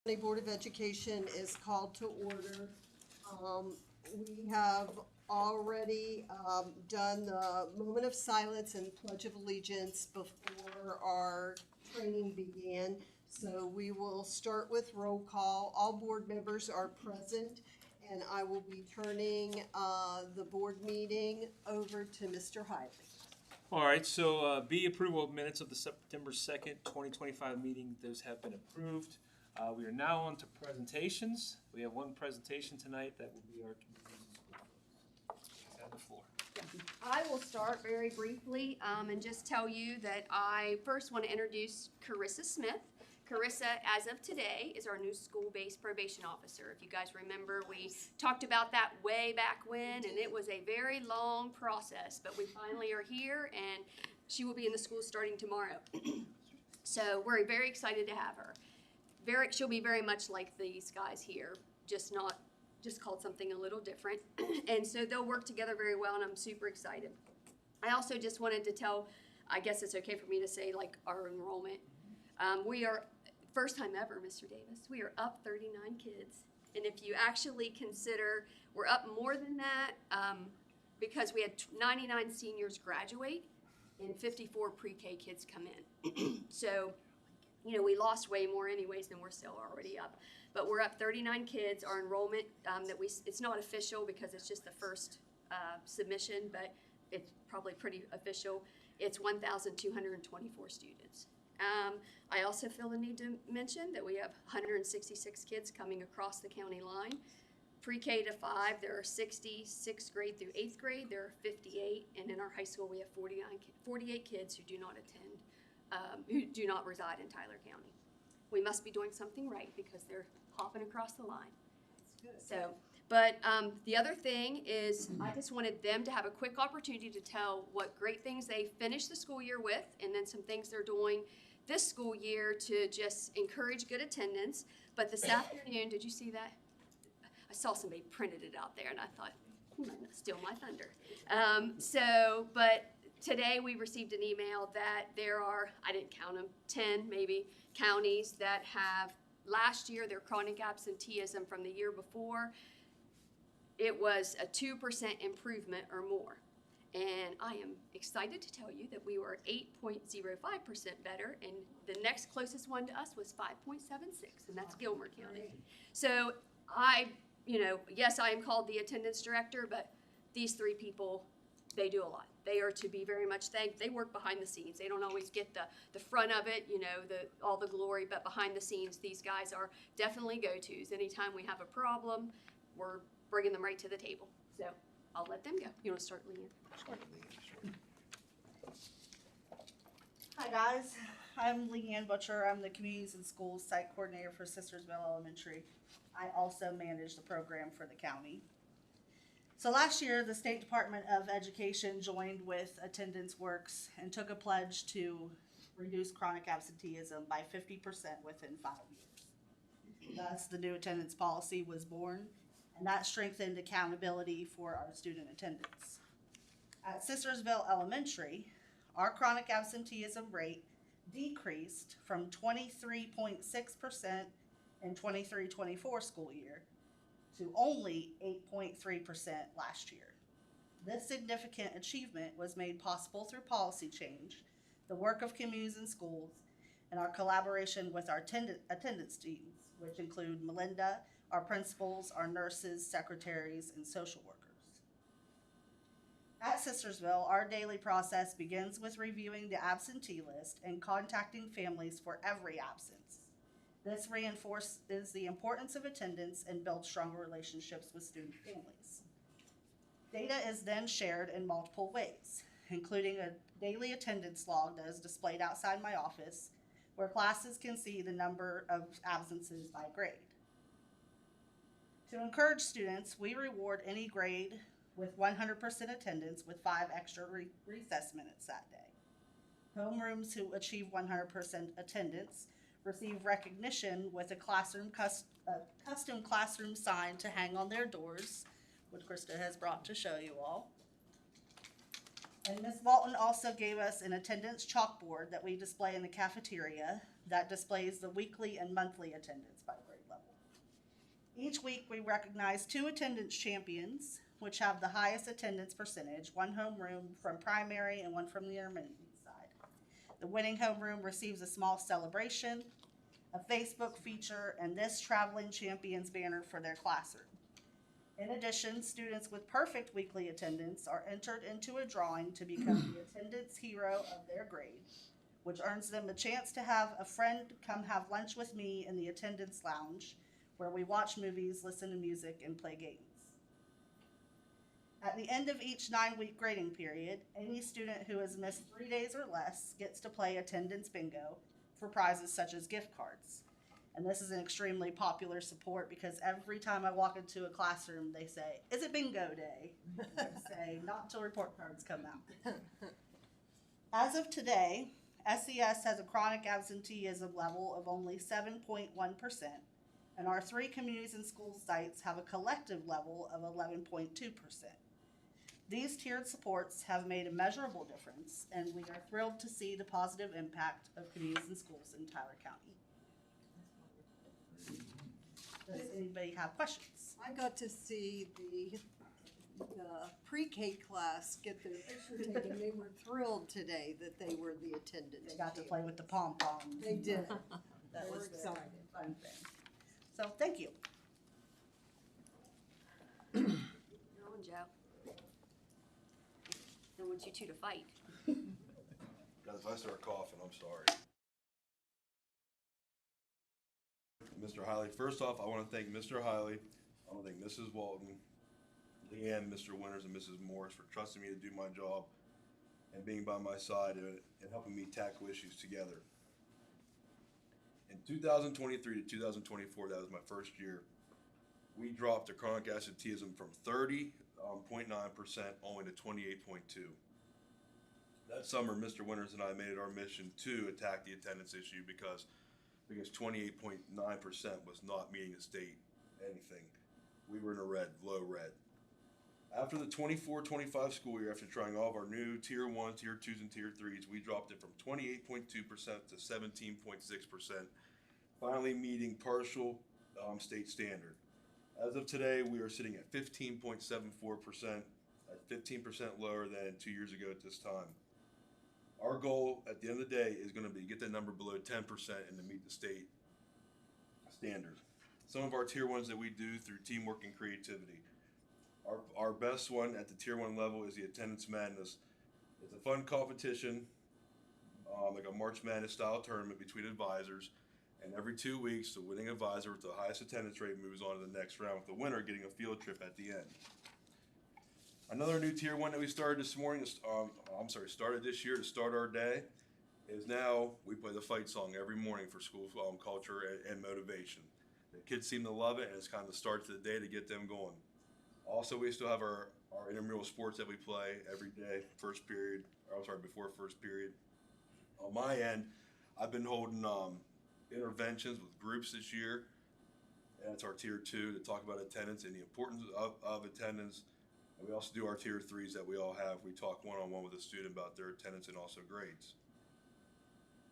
County Board of Education is called to order. We have already done the moment of silence and Pledge of Allegiance before our training began. So we will start with roll call. All board members are present, and I will be turning the board meeting over to Mr. Hiley. All right, so B, approval of minutes of the September 2nd, 2025 meeting. Those have been approved. We are now on to presentations. We have one presentation tonight that will be our community school. Have the floor. I will start very briefly and just tell you that I first want to introduce Carissa Smith. Carissa, as of today, is our new school-based probation officer. If you guys remember, we talked about that way back when, and it was a very long process, but we finally are here, and she will be in the school starting tomorrow. So we're very excited to have her. She'll be very much like these guys here, just called something a little different. And so they'll work together very well, and I'm super excited. I also just wanted to tell, I guess it's okay for me to say, like, our enrollment. We are, first time ever, Mr. Davis, we are up 39 kids. And if you actually consider, we're up more than that because we had 99 seniors graduate and 54 pre-K kids come in. So, you know, we lost way more anyways than we're still already up. But we're up 39 kids. Our enrollment, it's not official because it's just the first submission, but it's probably pretty official. It's 1,224 students. I also feel the need to mention that we have 166 kids coming across the county line. Pre-K to 5, there are 60, 6th grade through 8th grade, there are 58, and in our high school we have 48 kids who do not attend, who do not reside in Tyler County. We must be doing something right because they're hopping across the line. So, but the other thing is I just wanted them to have a quick opportunity to tell what great things they finished the school year with, and then some things they're doing this school year to just encourage good attendance. But this afternoon, did you see that? I saw somebody printed it out there, and I thought, steal my thunder. But today we received an email that there are, I didn't count them, 10 maybe, counties that have, last year, their chronic absenteeism from the year before, it was a 2% improvement or more. And I am excited to tell you that we were 8.05% better, and the next closest one to us was 5.76, and that's Gilmer County. So yes, I am called the attendance director, but these three people, they do a lot. They are to be very much thanked. They work behind the scenes. They don't always get the front of it, all the glory, but behind the scenes, these guys are definitely go-tos. Anytime we have a problem, we're bringing them right to the table. So I'll let them go. You want to start, Leanne? Sure. Hi guys, I'm Leanne Butcher. I'm the Communities and Schools Site Coordinator for Sistersville Elementary. I also manage the program for the county. So last year, the State Department of Education joined with Attendance Works and took a pledge to reduce chronic absenteeism by 50% within 5 years. Thus, the new attendance policy was born, and that strengthened accountability for our student attendance. At Sistersville Elementary, our chronic absenteeism rate decreased from 23.6% in 23-24 school year to only 8.3% last year. This significant achievement was made possible through policy change, the work of communities and schools, and our collaboration with our attendance teams, which include Melinda, our principals, our nurses, secretaries, and social workers. At Sistersville, our daily process begins with reviewing the absentee list and contacting families for every absence. This reinforces the importance of attendance and builds stronger relationships with student families. Data is then shared in multiple ways, including a daily attendance log that is displayed outside my office, where classes can see the number of absences by grade. To encourage students, we reward any grade with 100% attendance with 5 extra recess minutes that day. Homerooms who achieve 100% attendance receive recognition with a custom classroom sign to hang on their doors, which Krista has brought to show you all. And Ms. Walton also gave us an attendance chalkboard that we display in the cafeteria that displays the weekly and monthly attendance by grade level. Each week, we recognize 2 attendance champions, which have the highest attendance percentage, one homeroom from primary and one from the intermediate side. The winning homeroom receives a small celebration, a Facebook feature, and this traveling champions banner for their classroom. In addition, students with perfect weekly attendance are entered into a drawing to become the attendance hero of their grade, which earns them a chance to have a friend come have lunch with me in the attendance lounge, where we watch movies, listen to music, and play games. At the end of each 9-week grading period, any student who has missed 3 days or less gets to play attendance bingo for prizes such as gift cards. And this is an extremely popular support because every time I walk into a classroom, they say, "Is it bingo day?" I say, "Not until report cards come out." As of today, SES has a chronic absenteeism level of only 7.1%, and our 3 communities and school sites have a collective level of 11.2%. These tiered supports have made a measurable difference, and we are thrilled to see the positive impact of communities and schools in Tyler County. Does anybody have questions? I got to see the pre-K class get their picture taken. They were thrilled today that they were the attendance. They got to team. play with the pom-poms. They did. That They were was excited. a fun thing. So, thank you. Go on, Joe. I want you 2 to fight. Guys, if I start coughing, I'm sorry. Mr. Hiley, first off, I want to thank Mr. Hiley. I want to thank Mrs. Walton, Leanne, Mr. Winters, and Mrs. Morris for trusting me to do my job and being by my side and helping me tackle issues together. In 2023 to 2024, that was my first year, we dropped the chronic absenteeism from 30.9% only to 28.2%. That summer, Mr. Winters and I made it our mission to attack the attendance issue because 28.9% was not meeting the state anything. We were in a low red. After the 24-25 school year, after trying all of our new tier 1, tier 2s, and tier 3s, we dropped it from 28.2% to 17.6%, finally meeting partial state standard. As of today, we are sitting at 15.74%, at 15% lower than 2 years ago at this time. Our goal at the end of the day is going to be to get that number below 10% and to meet the state standard. Some of our tier 1s that we do through teamwork and creativity. Our best one at the tier 1 level is the Attendance Madness. It's a fun competition, like a March Madness style tournament between advisors. And every 2 weeks, the winning advisor with the highest attendance rate moves on to the next round, with the winner getting a field trip at the end. Another new tier 1 that we started this morning, started this year to start our day, is now we play the fight song every morning for school culture and motivation. The kids seem to love it, and it's kind of the start to the day to get them going. Also, we still have our intramural sports that we play every day, before first period. On my end, I've been holding interventions with groups this year, and that's our tier 2 to talk about attendance and the importance of attendance. And we also do our tier 3s that we all have. We talk one-on-one with a student about their attendance and also grades.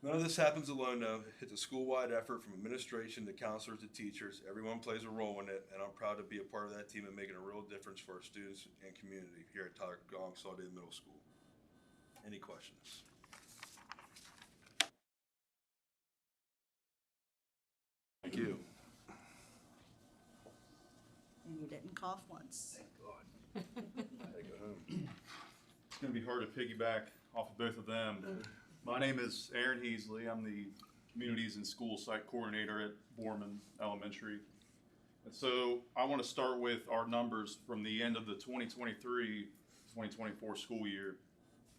None of this happens alone, though. It's a school-wide effort from administration to counselors to teachers. Everyone plays a role in it, and I'm proud to be a part of that team and making a real difference for our students and community here at Tyler Consolidated Middle School. Any questions? Thank you. And you didn't cough once. Thank God. I had to go home. It's going to be hard to piggyback off of both of them. My name is Aaron Heasley. I'm the Communities and School Site Coordinator at Borman Elementary. And so I want to start with our numbers from the end of the 2023-2024 school year.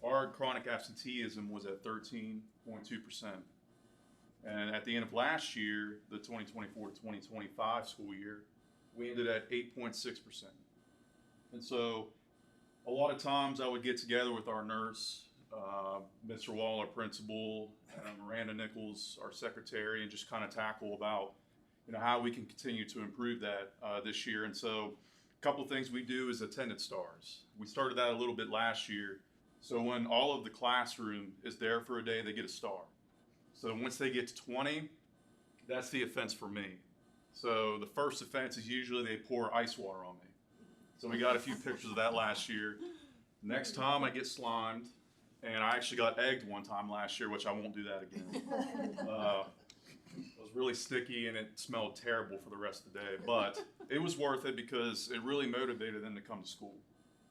Our chronic absenteeism was at 13.2%. And at the end of last year, the 2024-2025 school year, we ended at 8.6%. And so a lot of times I would get together with our nurse, Mr. Wall, our principal, Miranda Nichols, our secretary, and just kind of tackle about, how we can continue to improve that this year. And so a couple things we do is attendance stars. We started that a little bit last year. So when all of the classroom is there for a day, they get a star. So once they get to 20, that's the offense for me. So the first offense is usually they pour ice water on me. So we got a few pictures of that last year. Next time I get slimed, and I actually got egged one time last year, which I won't do that again. It was really sticky and it smelled terrible for the rest of the day, but it was worth it because it really motivated them to come to school.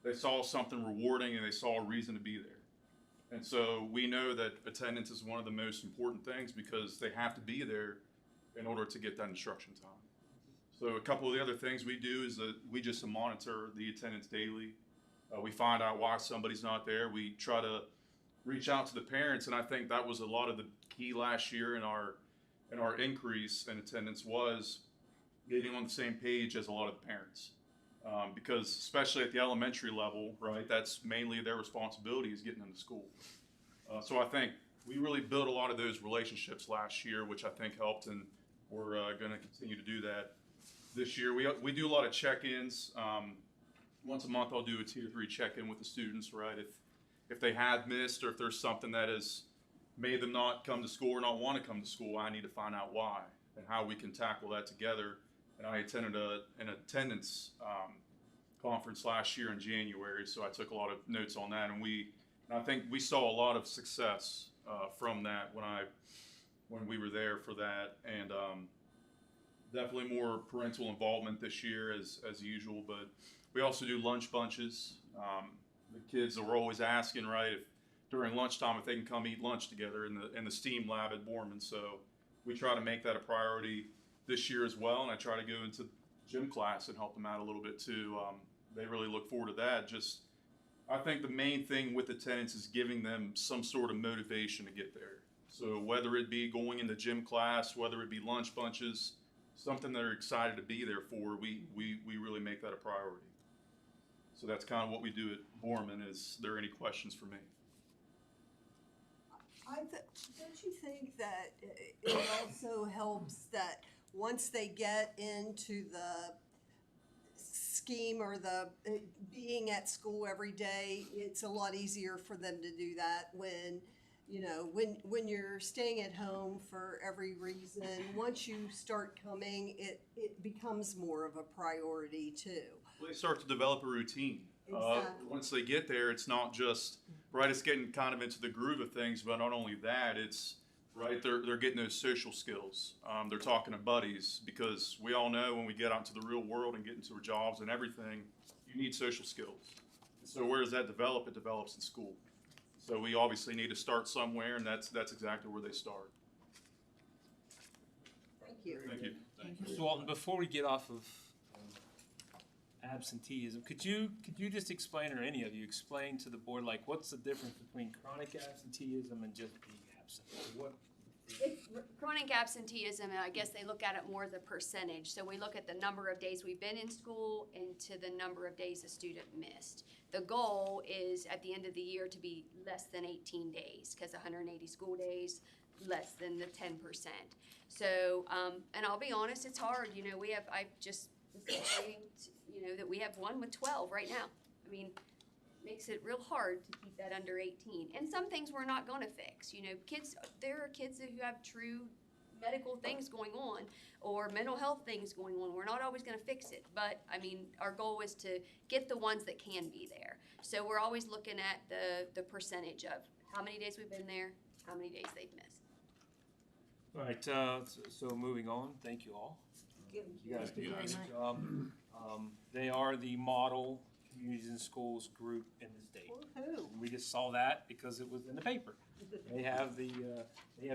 They saw something rewarding and they saw a reason to be there. And so we know that attendance is one of the most important things because they have to be there in order to get that instruction time. So a couple of the other things we do is that we just monitor the attendance daily. We find out why somebody's not there. We try to reach out to the parents, and I think that was a lot of the key last year in our increase in attendance was getting on the same page as a lot of the parents. Because especially at the elementary level, right, that's mainly their responsibility is getting into school. So I think we really built a lot of those relationships last year, which I think helped, and we're going to continue to do that this year. We do a lot of check-ins. Once a month I'll do a tier 3 check-in with the students, right? If they have missed or if there's something that has made them not come to school or not want to come to school, I need to find out why and how we can tackle that together. And I attended an attendance conference last year in January, so I took a lot of notes on that, and I think we saw a lot of success from that when we were there for that, and definitely more parental involvement this year as usual. But we also do lunch bunches. The kids are always asking, right, if during lunchtime if they can come eat lunch together in the STEAM lab at Borman. So we try to make that a priority this year as well, and I try to go into gym class and help them out a little bit too. They really look forward to that. I think the main thing with attendance is giving them some sort of motivation to get there. So whether it be going into gym class, whether it be lunch bunches, something they're excited to be there for, we really make that a priority. So that's kind of what we do at Borman. Is there any questions for me? Don't you think that it also helps that once they get into the scheme or the being at school every day, it's a lot easier for them to do that when you're staying at home for every reason. Once you start coming, it becomes more of a priority too. Well, they start to develop a routine. Exactly. Once they get there, it's not just, right, it's getting kind of into the groove of things, but not only that, it's, right, they're getting those social skills. They're talking to buddies, because we all know when we get out into the real world and get into our jobs and everything, you need social skills. So where does that develop? It develops in school. So we obviously need to start somewhere, and that's exactly where they start. Thank you. Thank you. Mr. Walton, before we get off of absenteeism, could you just explain, or any of you explain to the board, like, what's the difference between chronic absenteeism and just being absent? Chronic absenteeism, I guess they look at it more as a percentage. So we look at the number of days we've been in school and to the number of days a student missed. The goal is at the end of the year to be less than 18 days, because 180 school days, less than the 10%. So, and I'll be honest, it's hard. I've just explained, that we have one with 12 right now. I mean, makes it real hard to keep that under 18. And some things we're not going to fix. There are kids who have true medical things going on or mental health things going on. We're not always going to fix it. But, I mean, our goal is to get the ones that can be there. So we're always looking at the percentage of how many days we've been there, how many days they've missed. All right, so moving on, thank you all. You guys did a nice job. They are the model communities and schools group in the state. Woohoo. We just saw that because it was in the paper. They have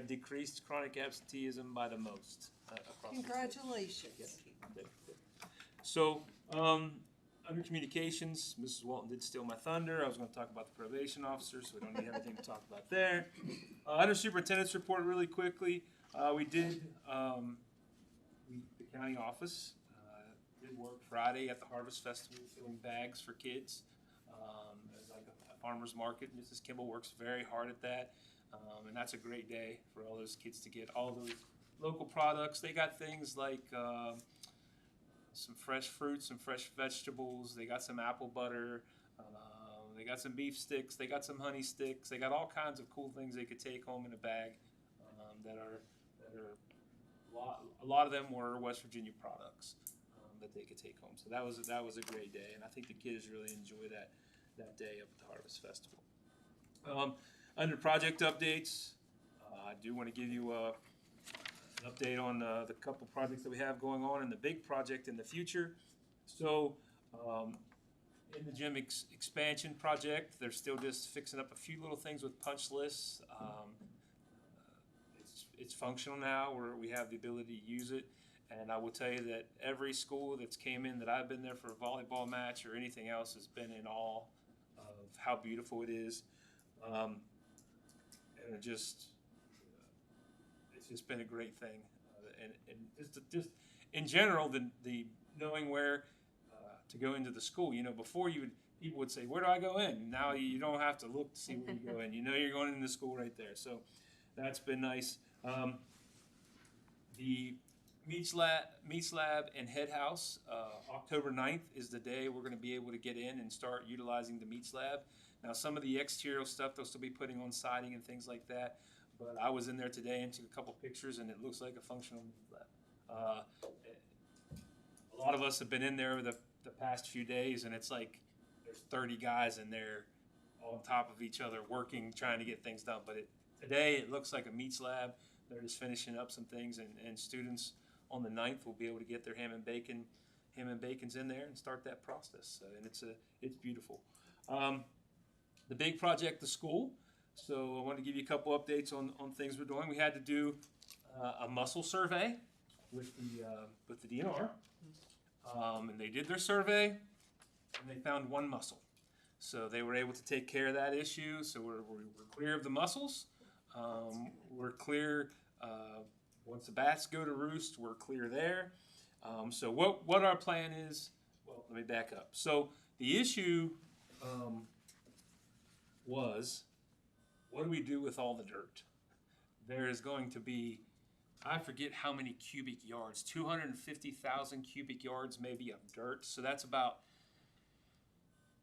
decreased chronic absenteeism by the most across the state. Congratulations. Yes. So, under communications, Mrs. Walton did steal my thunder. I was going to talk about the probation officer, so we don't need anything to talk about there. Under superintendent's report, really quickly, we did the county office did work Friday at the Harvest Festival, filling bags for kids. It's like a farmer's market. Mrs. Kimball works very hard at that, and that's a great day for all those kids to get all those local products. They got things like some fresh fruits, some fresh vegetables. They got some apple butter. They got some beef sticks, they got some honey sticks, they got all kinds of cool things they could take home in a bag that are a lot of them were West Virginia products that they could take home. So that was a great day, and I think the kids really enjoy that day up at the Harvest Festival. Under project updates, I do want to give you an update on the couple projects that we have going on and the big project in the future. So in the gym expansion project, they're still just fixing up a few little things with punch lists. It's functional now, where we have the ability to use it. And I will tell you that every school that's came in that I've been there for a volleyball match or anything else has been in awe of how beautiful it is. And it's just been a great thing. And just in general, the knowing where to go into the school. Before people would say, "Where do I go in?" Now you don't have to look to see where you go in. You're going into the school right there. So that's been nice. The Meats Lab and Head House, October 9th is the day we're going to be able to get in and start utilizing the Meats Lab. Now, some of the exterior stuff they'll still be putting on siding and things like that, but I was in there today and took a couple pictures, and it looks like a functional Meats Lab. A lot of us have been in there the past few days, and it's like there's 30 guys in there on top of each other working, trying to get things done. But today it looks like a Meats Lab. They're just finishing up some things, and students on the 9th will be able to get their ham and bacons in there and start that process. And it's beautiful. The big project, the school. So I want to give you a couple updates on things we're doing. We had to do a muscle survey with the DNR, and they did their survey, and they found one muscle. So they were able to take care of that issue. So we're clear of the muscles. We're clear. Once the bats go to roost, we're clear there. So what our plan is, well, let me back up. So the issue was, what do we do with all the dirt? There is going to be, I forget how many cubic yards, 250,000 cubic yards maybe of dirt. So that's about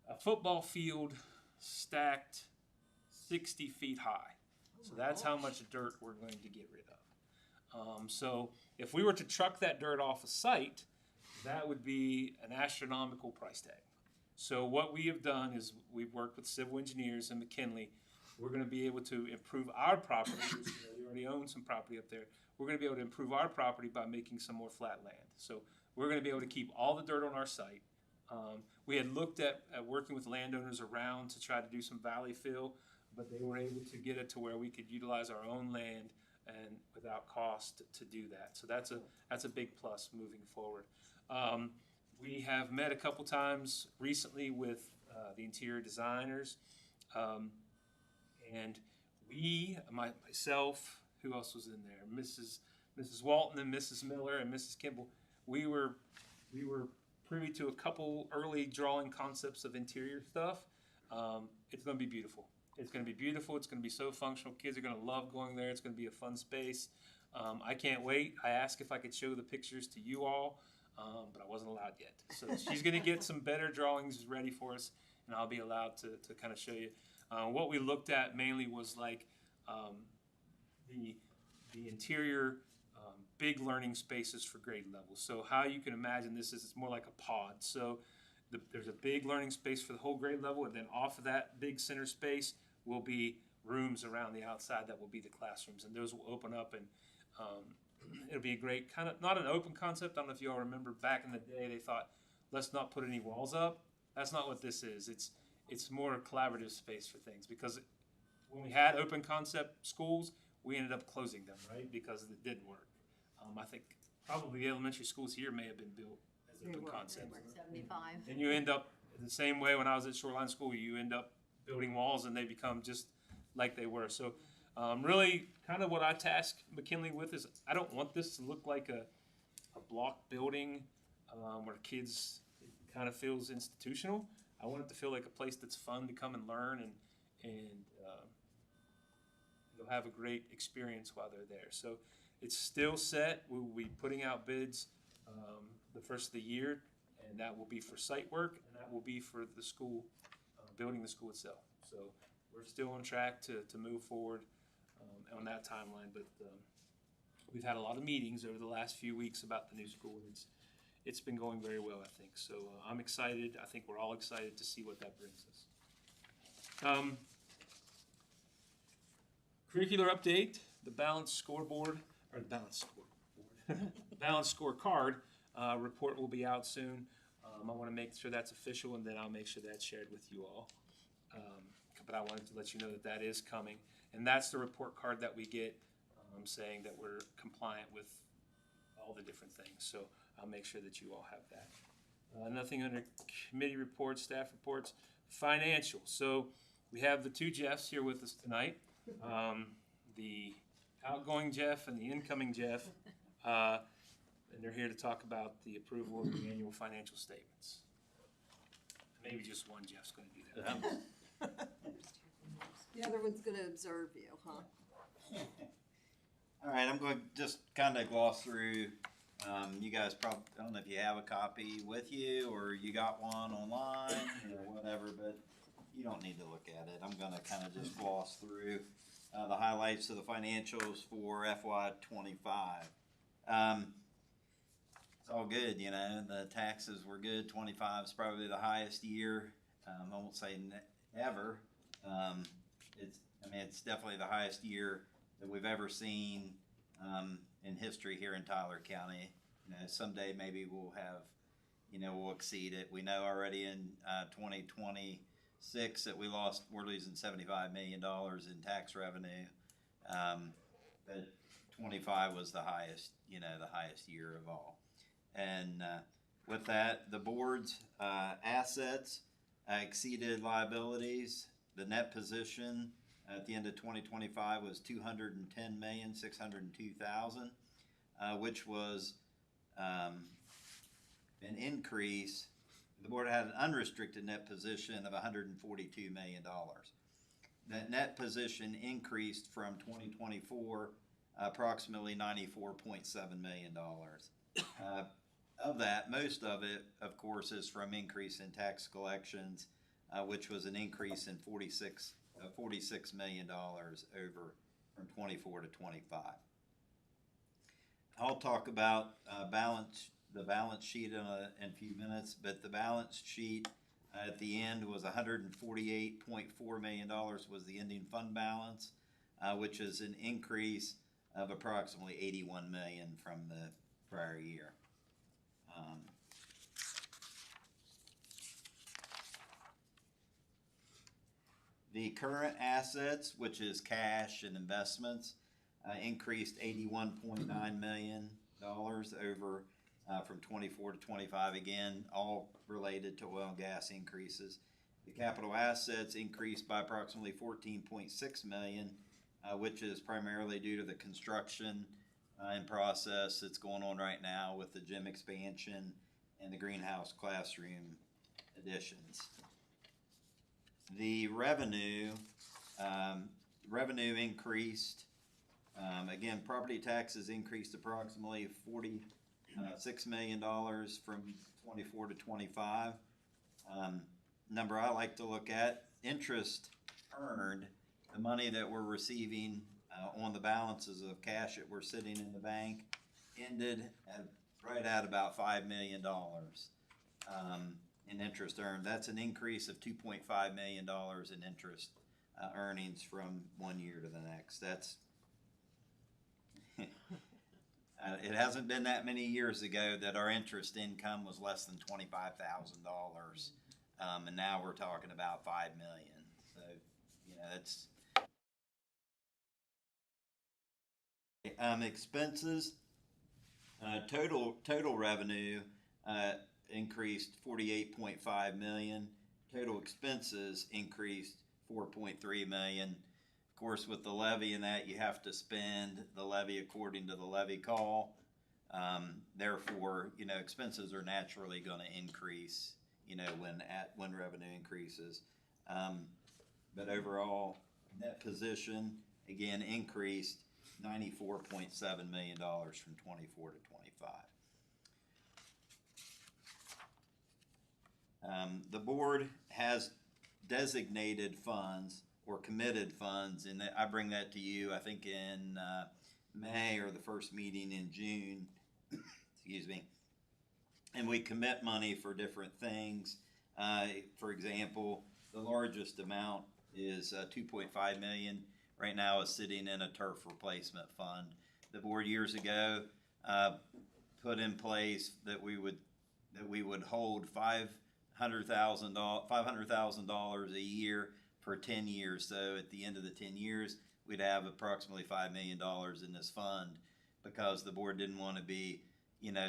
a football field stacked 60 feet high. So that's how much dirt we're going to get rid of. So if we were to truck that dirt off a site, that would be an astronomical price tag. So what we have done is we've worked with civil engineers in McKinley. We're going to be able to improve our property. We already own some property up there. We're going to be able to improve our property by making some more flat land. So we're going to be able to keep all the dirt on our site. We had looked at working with landowners around to try to do some valley fill, but they were able to get it to where we could utilize our own land and without cost to do that. So that's a big plus moving forward. We have met a couple times recently with the interior designers, and myself, who else was in there? Mrs. Walton and Mrs. Miller and Mrs. Kimball. We were privy to a couple early drawing concepts of interior stuff. It's going to be beautiful. It's going to be beautiful. It's going to be so functional. Kids are going to love going there. It's going to be a fun space. I can't wait. I asked if I could show the pictures to you all, but I wasn't allowed yet. So she's going to get some better drawings ready for us, and I'll be allowed to kind of show you. What we looked at mainly was like the interior big learning spaces for grade levels. So how you can imagine this is, it's more like a pod. So there's a big learning space for the whole grade level, and then off of that big center space will be rooms around the outside that will be the classrooms, and those will open up, and it'll be a great kind of, not an open concept. I don't know if you all remember back in the day they thought, let's not put any walls up. That's not what this is. It's more a collaborative space for things, because when we had open concept schools, we ended up closing them, right, because it didn't work. I think probably the elementary schools here may have been built as open concept. 75. And you end up the same way when I was at Shoreline School, you end up building walls and they become just like they were. So really kind of what I task McKinley with is, I don't want this to look like a block building where kids, it kind of feels institutional. I want it to feel like a place that's fun to come and learn, and they'll have a great experience while they're there. So it's still set. We will be putting out bids the first of the year, and that will be for site work, and that will be for the school building the school itself. So we're still on track to move forward on that timeline, but we've had a lot of meetings over the last few weeks about the new school, and it's been going very well, I think. So I'm excited. I think we're all excited to see what that brings us. Curricular update, the balanced scoreboard, or the balanced scoreboard, the balanced scorecard report will be out soon. I want to make sure that's official, and then I'll make sure that's shared with you all. But I wanted to let you know that that is coming. And that's the report card that we get saying that we're compliant with all the different things. So I'll make sure that you all have that. Nothing under committee reports, staff reports, financial. So we have the two Jeffs here with us tonight. The outgoing Jeff and the incoming Jeff. And they're here to talk about the approval of the annual financial statements. Maybe just one Jeff's going to do that. The other one's gonna observe you, huh? All right, I'm going to just kind of gloss through. You guys probably, I don't know if you have a copy with you or you got one online or whatever, but you don't need to look at it. I'm going to kind of just gloss through the highlights of the financials for FY25. It's all good, you know. The taxes were good. 25 is probably the highest year. I won't say ever. It's definitely the highest year that we've ever seen in history here in Tyler County. You know, someday maybe we'll have, we'll exceed it. We know already in 2026 that we're losing $75 million in tax revenue. But 25 was the highest year of all. And with that, the board's assets exceeded liabilities. The net position at the end of 2025 was $210,602,000, which was an increase. The board had an unrestricted net position of $142 million. That net position increased from 2024 approximately $94.7 million. Of that, most of it, of course, is from increase in tax collections, which was an increase in $46 million over from 24 to 25. I'll talk about the balance sheet in a few minutes, but the balance sheet at the end was $148.4 million was the ending fund balance, which is an increase of approximately $81 million from the prior year. The current assets, which is cash and investments, increased $81.9 million over from 24 to 25. Again, all related to oil and gas increases. The capital assets increased by approximately $14.6 million, which is primarily due to the construction in process that's going on right now with the gym expansion and the greenhouse classroom additions. The revenue increased. Again, property taxes increased approximately $46 million from 24 to 25. Number I like to look at, interest earned, the money that we're receiving on the balances of cash that we're sitting in the bank, ended right at about $5 million in interest earned. That's an increase of $2.5 million in interest earnings from one year to the next. That's it hasn't been that many years ago that our interest income was less than $25,000, and now we're talking about $5 million. So, that's expenses. Total revenue increased $48.5 million. Total expenses increased $4.3 million. Of course, with the levy and that, you have to spend the levy according to the levy call. Therefore, expenses are naturally going to increase, when revenue increases. But overall, net position again increased $94.7 million from 24 to 25. The board has designated funds or committed funds, and I bring that to you, I think in May or the first meeting in June, excuse me. And we commit money for different things. For example, the largest amount is 2.5 million. Right now is sitting in a turf replacement fund. The board years ago put in place that we would hold $500,000 a year for 10 years. So at the end of the 10 years, we'd have approximately $5 million in this fund, because the board didn't want to be,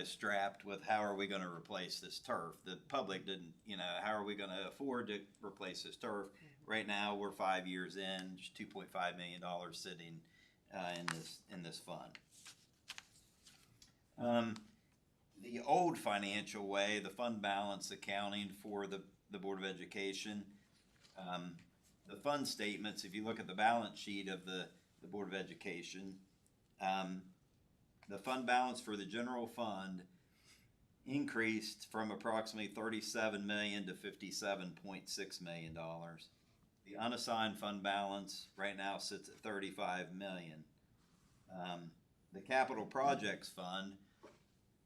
strapped with how are we going to replace this turf. The public didn't, how are we going to afford to replace this turf? Right now, we're 5 years in, just $2.5 million sitting in this fund. The old financial way, the fund balance accounting for the Board of Education, the fund statements, if you look at the balance sheet of the Board of Education, the fund balance for the general fund increased from approximately $37 million to $57.6 million. The unassigned fund balance right now sits at $35 million. The capital projects fund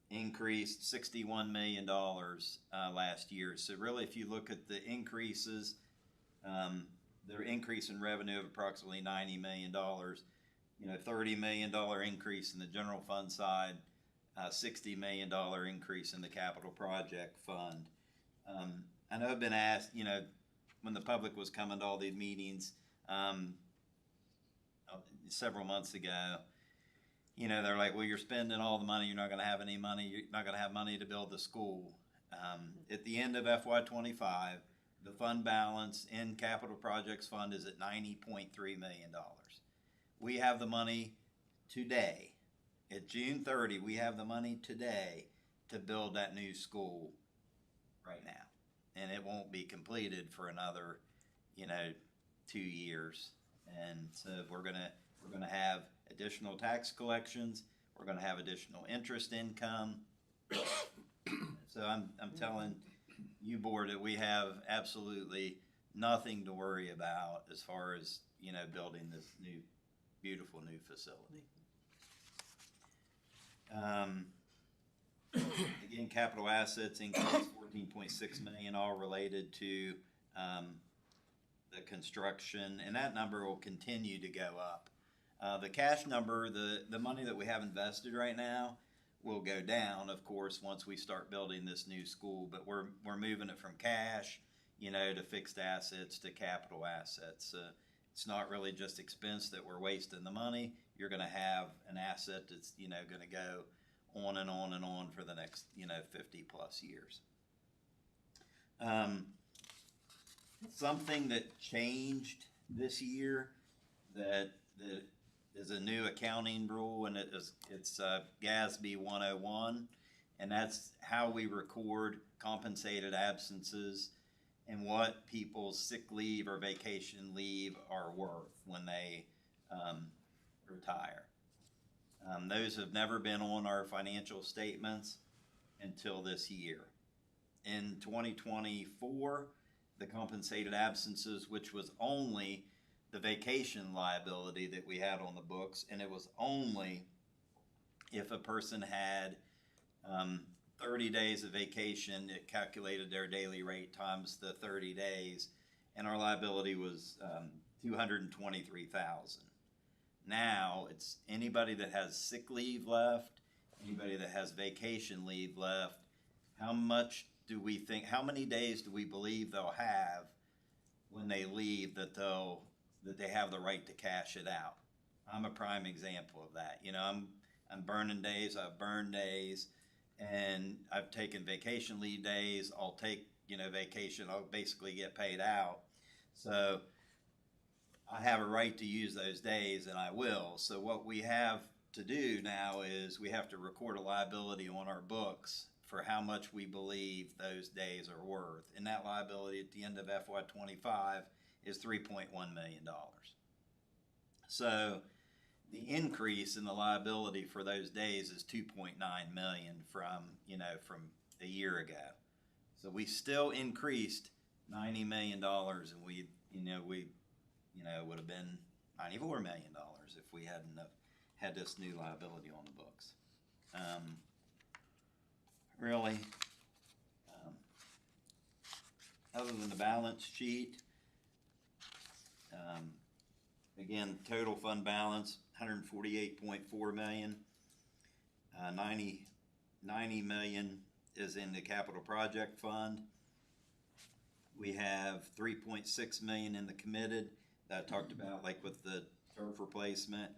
increased $61 million last year. So really, if you look at the increases, their increase in revenue of approximately $90 million, $30 million increase in the general fund side, $60 million increase in the capital project fund. I know I've been asked, when the public was coming to all these meetings several months ago, they're like, well, you're spending all the money, you're not going to have any money, you're not going to have money to build the school. At the end of FY25, the fund balance in capital projects fund is at $90.3 million. We have the money today. At June 30, we have the money today to build that new school right now. And it won't be completed for another, 2 years. And so we're gonna have additional tax collections. We're gonna have additional interest income. So I'm telling you, board, that we have absolutely nothing to worry about as far as, building this beautiful new facility. Again, capital assets increased $14.6 million, all related to the construction, and that number will continue to go up. The cash number, the money that we have invested right now, will go down, of course, once we start building this new school. But we're moving it from cash, to fixed assets to capital assets. It's not really just expense that we're wasting the money. You're going to have an asset that's going to go on and on and on for the next 50 plus years. Something that changed this year that is a new accounting rule, and it's GASB 101, and that's how we record compensated absences and what people's sick leave or vacation leave are worth when they retire. Those have never been on our financial statements until this year. In 2024, the compensated absences, which was only the vacation liability that we had on the books, and it was only if a person had 30 days of vacation, it calculated their daily rate times the 30 days, and our liability was $223,000. Now it's anybody that has sick leave left, anybody that has vacation leave left. How many days do we believe they'll have when they leave that they have the right to cash it out? I'm a prime example of that. I'm burning days, I've burned days, and I've taken vacation leave days. I'll take, vacation, I'll basically get paid out. So I have a right to use those days, and I will. So what we have to do now is we have to record a liability on our books for how much we believe those days are worth. And that liability at the end of FY25 is $3.1 million. So the increase in the liability for those days is $2.9 million from a year ago. So we still increased $90 million, and we would have been $94 million if we hadn't have had this new liability on the books. Really, other than the balance sheet, again, total fund balance, $148.4 million. 90 million is in the capital project fund. We have 3.6 million in the committed that I talked about, like with the turf replacement.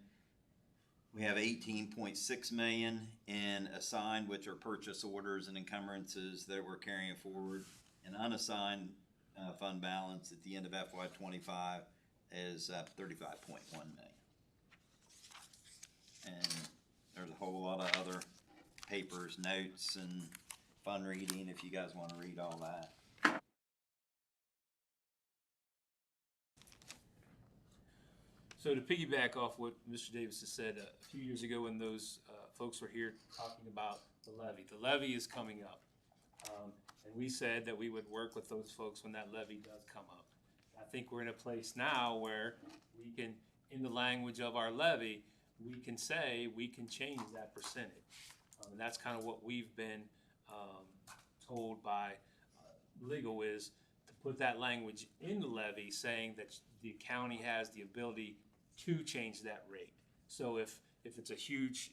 We have 18.6 million in assigned, which are purchase orders and encumbrances that we're carrying forward. And unassigned fund balance at the end of FY25 is 35.1 million. And there's a whole lot of other papers, notes, and fun reading if you guys want to read all that. So to piggyback off what Mr. Davis has said, a few years ago when those folks were here talking about the levy is coming up. And we said that we would work with those folks when that levy does come up. I think we're in a place now where we can, in the language of our levy, we can say we can change that percentage. And that's kind of what we've been told by legal is to put that language in the levy saying that the county has the ability to change that rate. So if it's a huge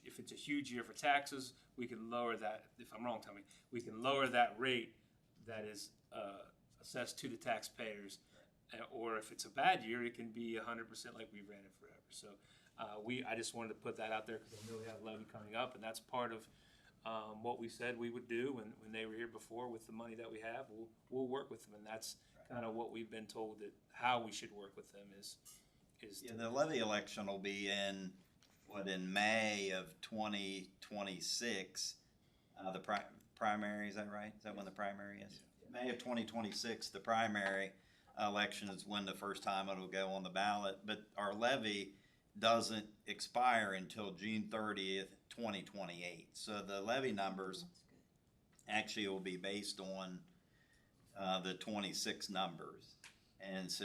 year for taxes, we can lower that. If I'm wrong, tell me. We can lower that rate that is assessed to the taxpayers. Or if it's a bad year, it can be 100% like we ran it forever. So I just wanted to put that out there because I know we have a levy coming up, and that's part of what we said we would do when they were here before with the money that we have. We'll work with them, and that's kind of what we've been told that how we should work with them is. Yeah, the levy election will be in May of 2026. The primary, is that right? Is that when the primary is? Yeah. May of 2026, the primary election is when the first time it'll go on the ballot. But our levy doesn't expire until June 30th, 2028. So the levy numbers actually will be based on the 26 numbers. And so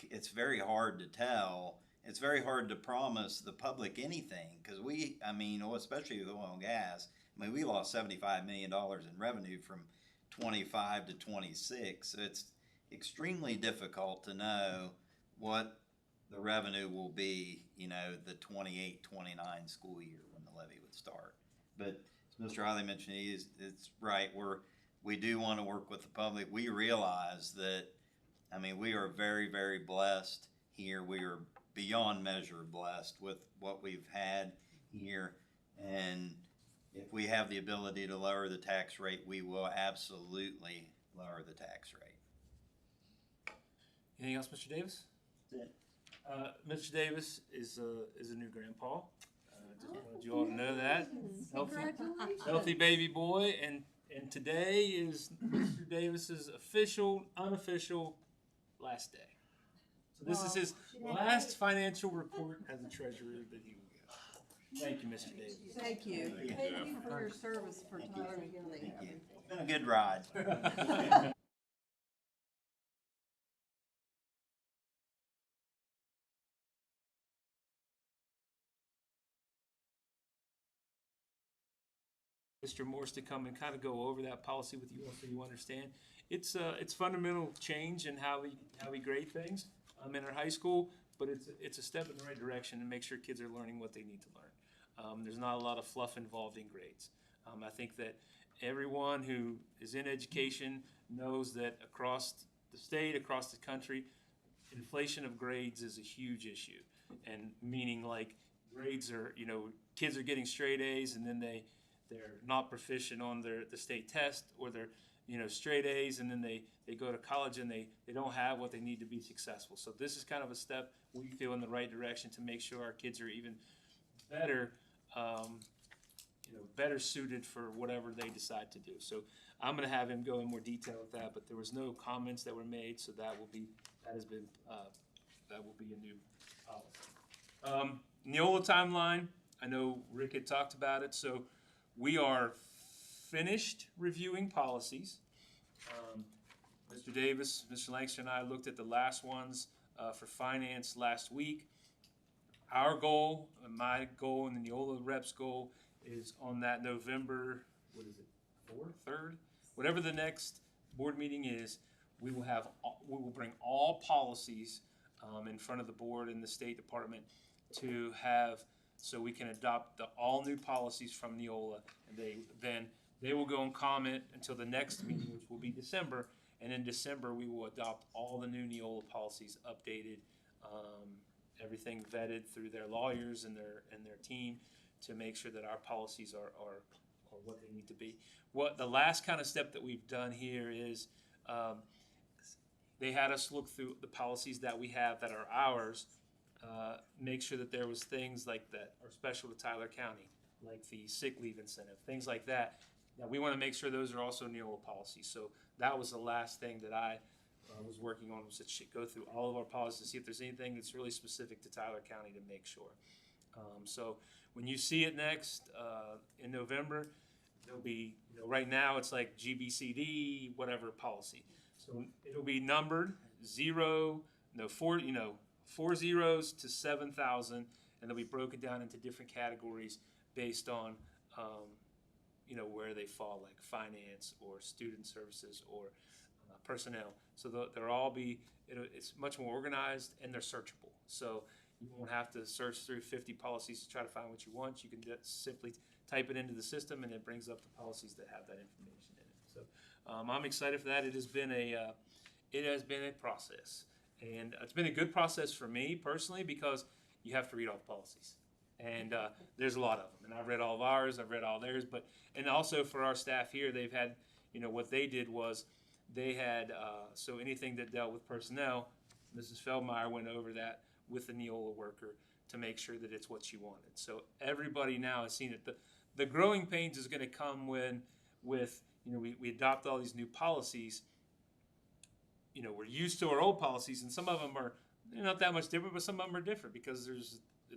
it's very hard to tell. It's very hard to promise the public anything because especially with oil and gas, we lost $75 million in revenue from 25 to 26. So it's extremely difficult to know what the revenue will be, the 28-29 school year when the levy would start. But as Mr. Riley mentioned, it's right. We do want to work with the public. We realize that, we are very, very blessed here. We are beyond measure blessed with what we've had here. And if we have the ability to lower the tax rate, we will absolutely lower the tax rate. Anything else, Mr. Davis? That's it. Mr. Davis is a new grandpa. Just wanted you all to know that. Healthy baby boy, and today is Mr. Davis's unofficial last day. So this is his last financial report as a treasurer that he will get. Thank you, Mr. Davis. Thank you. Thank you for your service for Tyler County. Thank you. It's been a good ride. Mr. Morse to come and kind of go over that policy with you all so you understand. It's fundamental change in how we grade things in our high school, but it's a step in the right direction to make sure kids are learning what they need to learn. There's not a lot of fluff involved in grades. I think that everyone who is in education knows that across the state, across the country, inflation of grades is a huge issue. And meaning like grades are, kids are getting straight A's and then they're not proficient on the state test, or they're straight A's and then they go to college and they don't have what they need to be successful. So this is kind of a step we feel in the right direction to make sure our kids are even better better suited for whatever they decide to do. So I'm going to have him go in more detail with that, but there was no comments that were made, so that will be a new policy. Neola timeline, I know Rick had talked about it, so we are finished reviewing policies. Mr. Davis, Mr. Langston and I looked at the last ones for finance last week. Our goal, my goal, and the Neola reps' goal is on that November, what is it, 4th, 3rd? Whatever the next board meeting is, we will bring all policies in front of the board and the State Department to have, so we can adopt all new policies from Neola. And they will go and comment until the next meeting, which will be December. And in December, we will adopt all the new Neola policies, updated, everything vetted through their lawyers and their team to make sure that our policies are what they need to be. What the last kind of step that we've done here is they had us look through the policies that we have that are ours, make sure that there was things like that are special to Tyler County, like the sick leave incentive, things like that. Now, we want to make sure those are also Neola policies. So that was the last thing that I was working on, was to go through all of our policies to see if there's anything that's really specific to Tyler County to make sure. So when you see it next in November, there'll be, right now it's like GBCD, whatever policy. So it'll be numbered 4 zeros to 7,000, and they'll be broken down into different categories based on where they fall, like finance or student services or personnel. So they'll all be, it's much more organized and they're searchable. So you won't have to search through 50 policies to try to find what you want. You can just simply type it into the system and it brings up the policies that have that information in it. So I'm excited for that. It has been a process, and it's been a good process for me personally because you have to read all the policies, and there's a lot of them. And I've read all of ours, I've read all theirs, and also for our staff here, they've had, what they did was they had so anything that dealt with personnel, Mrs. Feldmeyer went over that with the Neola worker to make sure that it's what she wanted. So everybody now has seen it. The growing pains is going to come when we adopt all these new policies. We're used to our old policies, and some of them are not that much different, but some of them are different because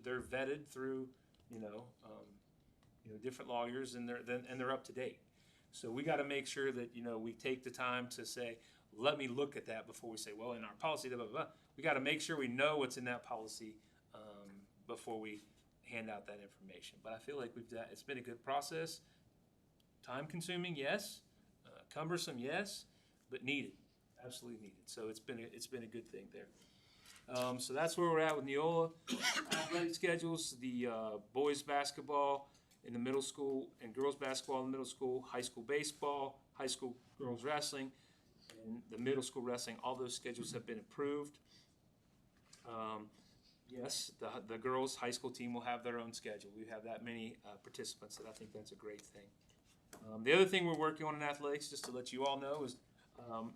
they're vetted through different lawyers, and they're up to date. So we got to make sure that we take the time to say, let me look at that before we say, well, in our policy, blah, blah, blah. We got to make sure we know what's in that policy before we hand out that information. But I feel like it's been a good process. Time consuming, yes. Cumbersome, yes, but needed, absolutely needed. So it's been a good thing there. So that's where we're at with Neola athletic schedules. The boys basketball in the middle school and girls basketball in the middle school, high school baseball, high school girls wrestling, and the middle school wrestling. All those schedules have been approved. Yes, the girls' high school team will have their own schedule. We have that many participants, and I think that's a great thing. The other thing we're working on in athletics, just to let you all know, is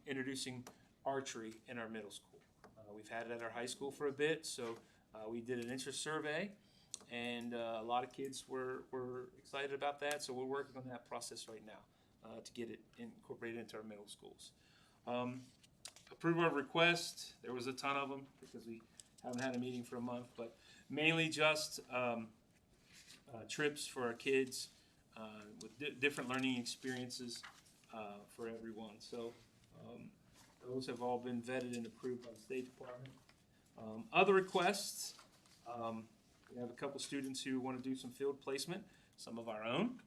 introducing archery in our middle school. We've had it at our high school for a bit, so we did an interest survey, and a lot of kids were excited about that, so we're working on that process right now to get it incorporated into our middle schools. Approval of requests, there was a ton of them because we haven't had a meeting for a month, but mainly just trips for our kids with different learning experiences for everyone. So those have all been vetted and approved by the State Department. Other requests, we have a couple students who want to do some field placement, some of our own.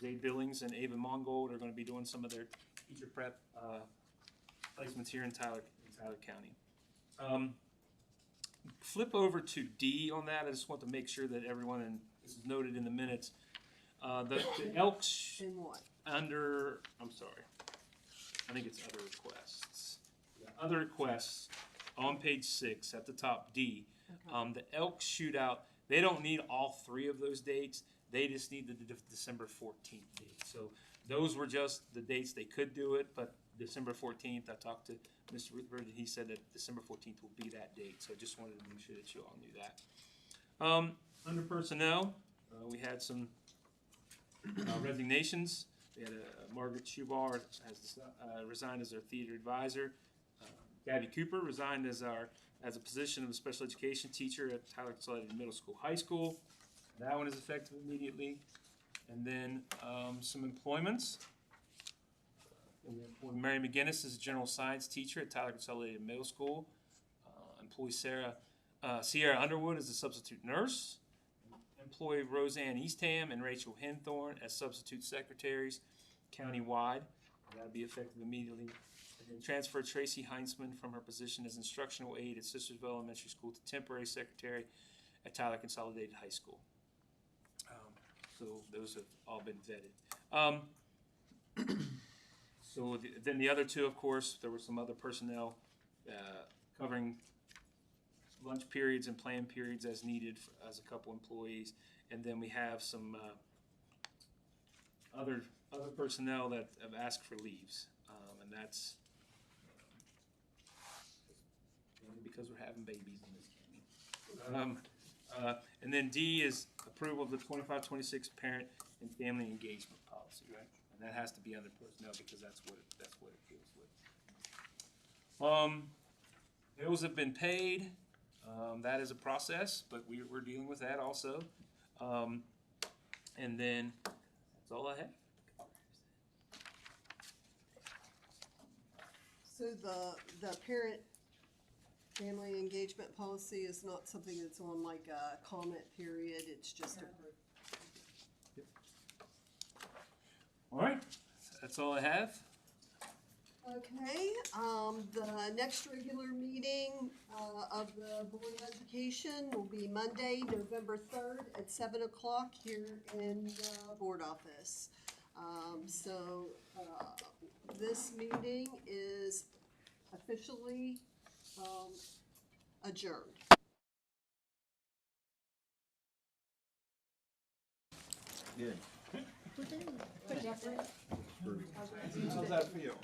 Jay Billings and Ava Mongold are going to be doing some of their teacher prep placements here in Tyler County. Flip over to D on that. I just want to make sure that everyone, and this is noted in the minutes, the Elks In what? under, I'm sorry, I think it's other requests. Yeah, other requests on page 6 at the top, D. The Elks shootout, they don't need all 3 of those dates. They just need the December 14th date. So those were just the dates they could do it, but December 14th, I talked to Mr. Rutherford, and he said that December 14th will be that date. So I just wanted to make sure that you all knew that. Under personnel, we had some resignations. We had Margaret Schubar has resigned as our theater advisor. Gabby Cooper resigned as a position of a special education teacher at Tyler Consolidated Middle School, High School. That one is effective immediately. And then some employments. Mary McGinnis is a general science teacher at Tyler Consolidated Middle School. Employee Sierra Underwood is a substitute nurse. Employee Roseanne Eastham and Rachel Henthorn as substitute secretaries countywide. That'll be effective immediately. And then transfer Tracy Heinzman from her position as instructional aide at Sistersville Elementary School to temporary secretary at Tyler Consolidated High School. So those have all been vetted. Then the other two, of course, there were some other personnel covering lunch periods and planned periods as needed as a couple employees. And then we have some other personnel that have asked for leaves. And that's only because we're having babies in this county. And then D is approval of the 25-26 parent and family engagement policy, right? And that has to be under personnel because that's what it deals with. Bills have been paid. That is a process, but we're dealing with that also. And then that's all I have. So the parent family engagement policy is not something that's on like a comment period, it's just a. All right, that's all I have. Okay, the next regular meeting of the Board of Education will be Monday, November 3rd at 7 o'clock here in the board office. This meeting is officially adjourned. Good. How's that feel?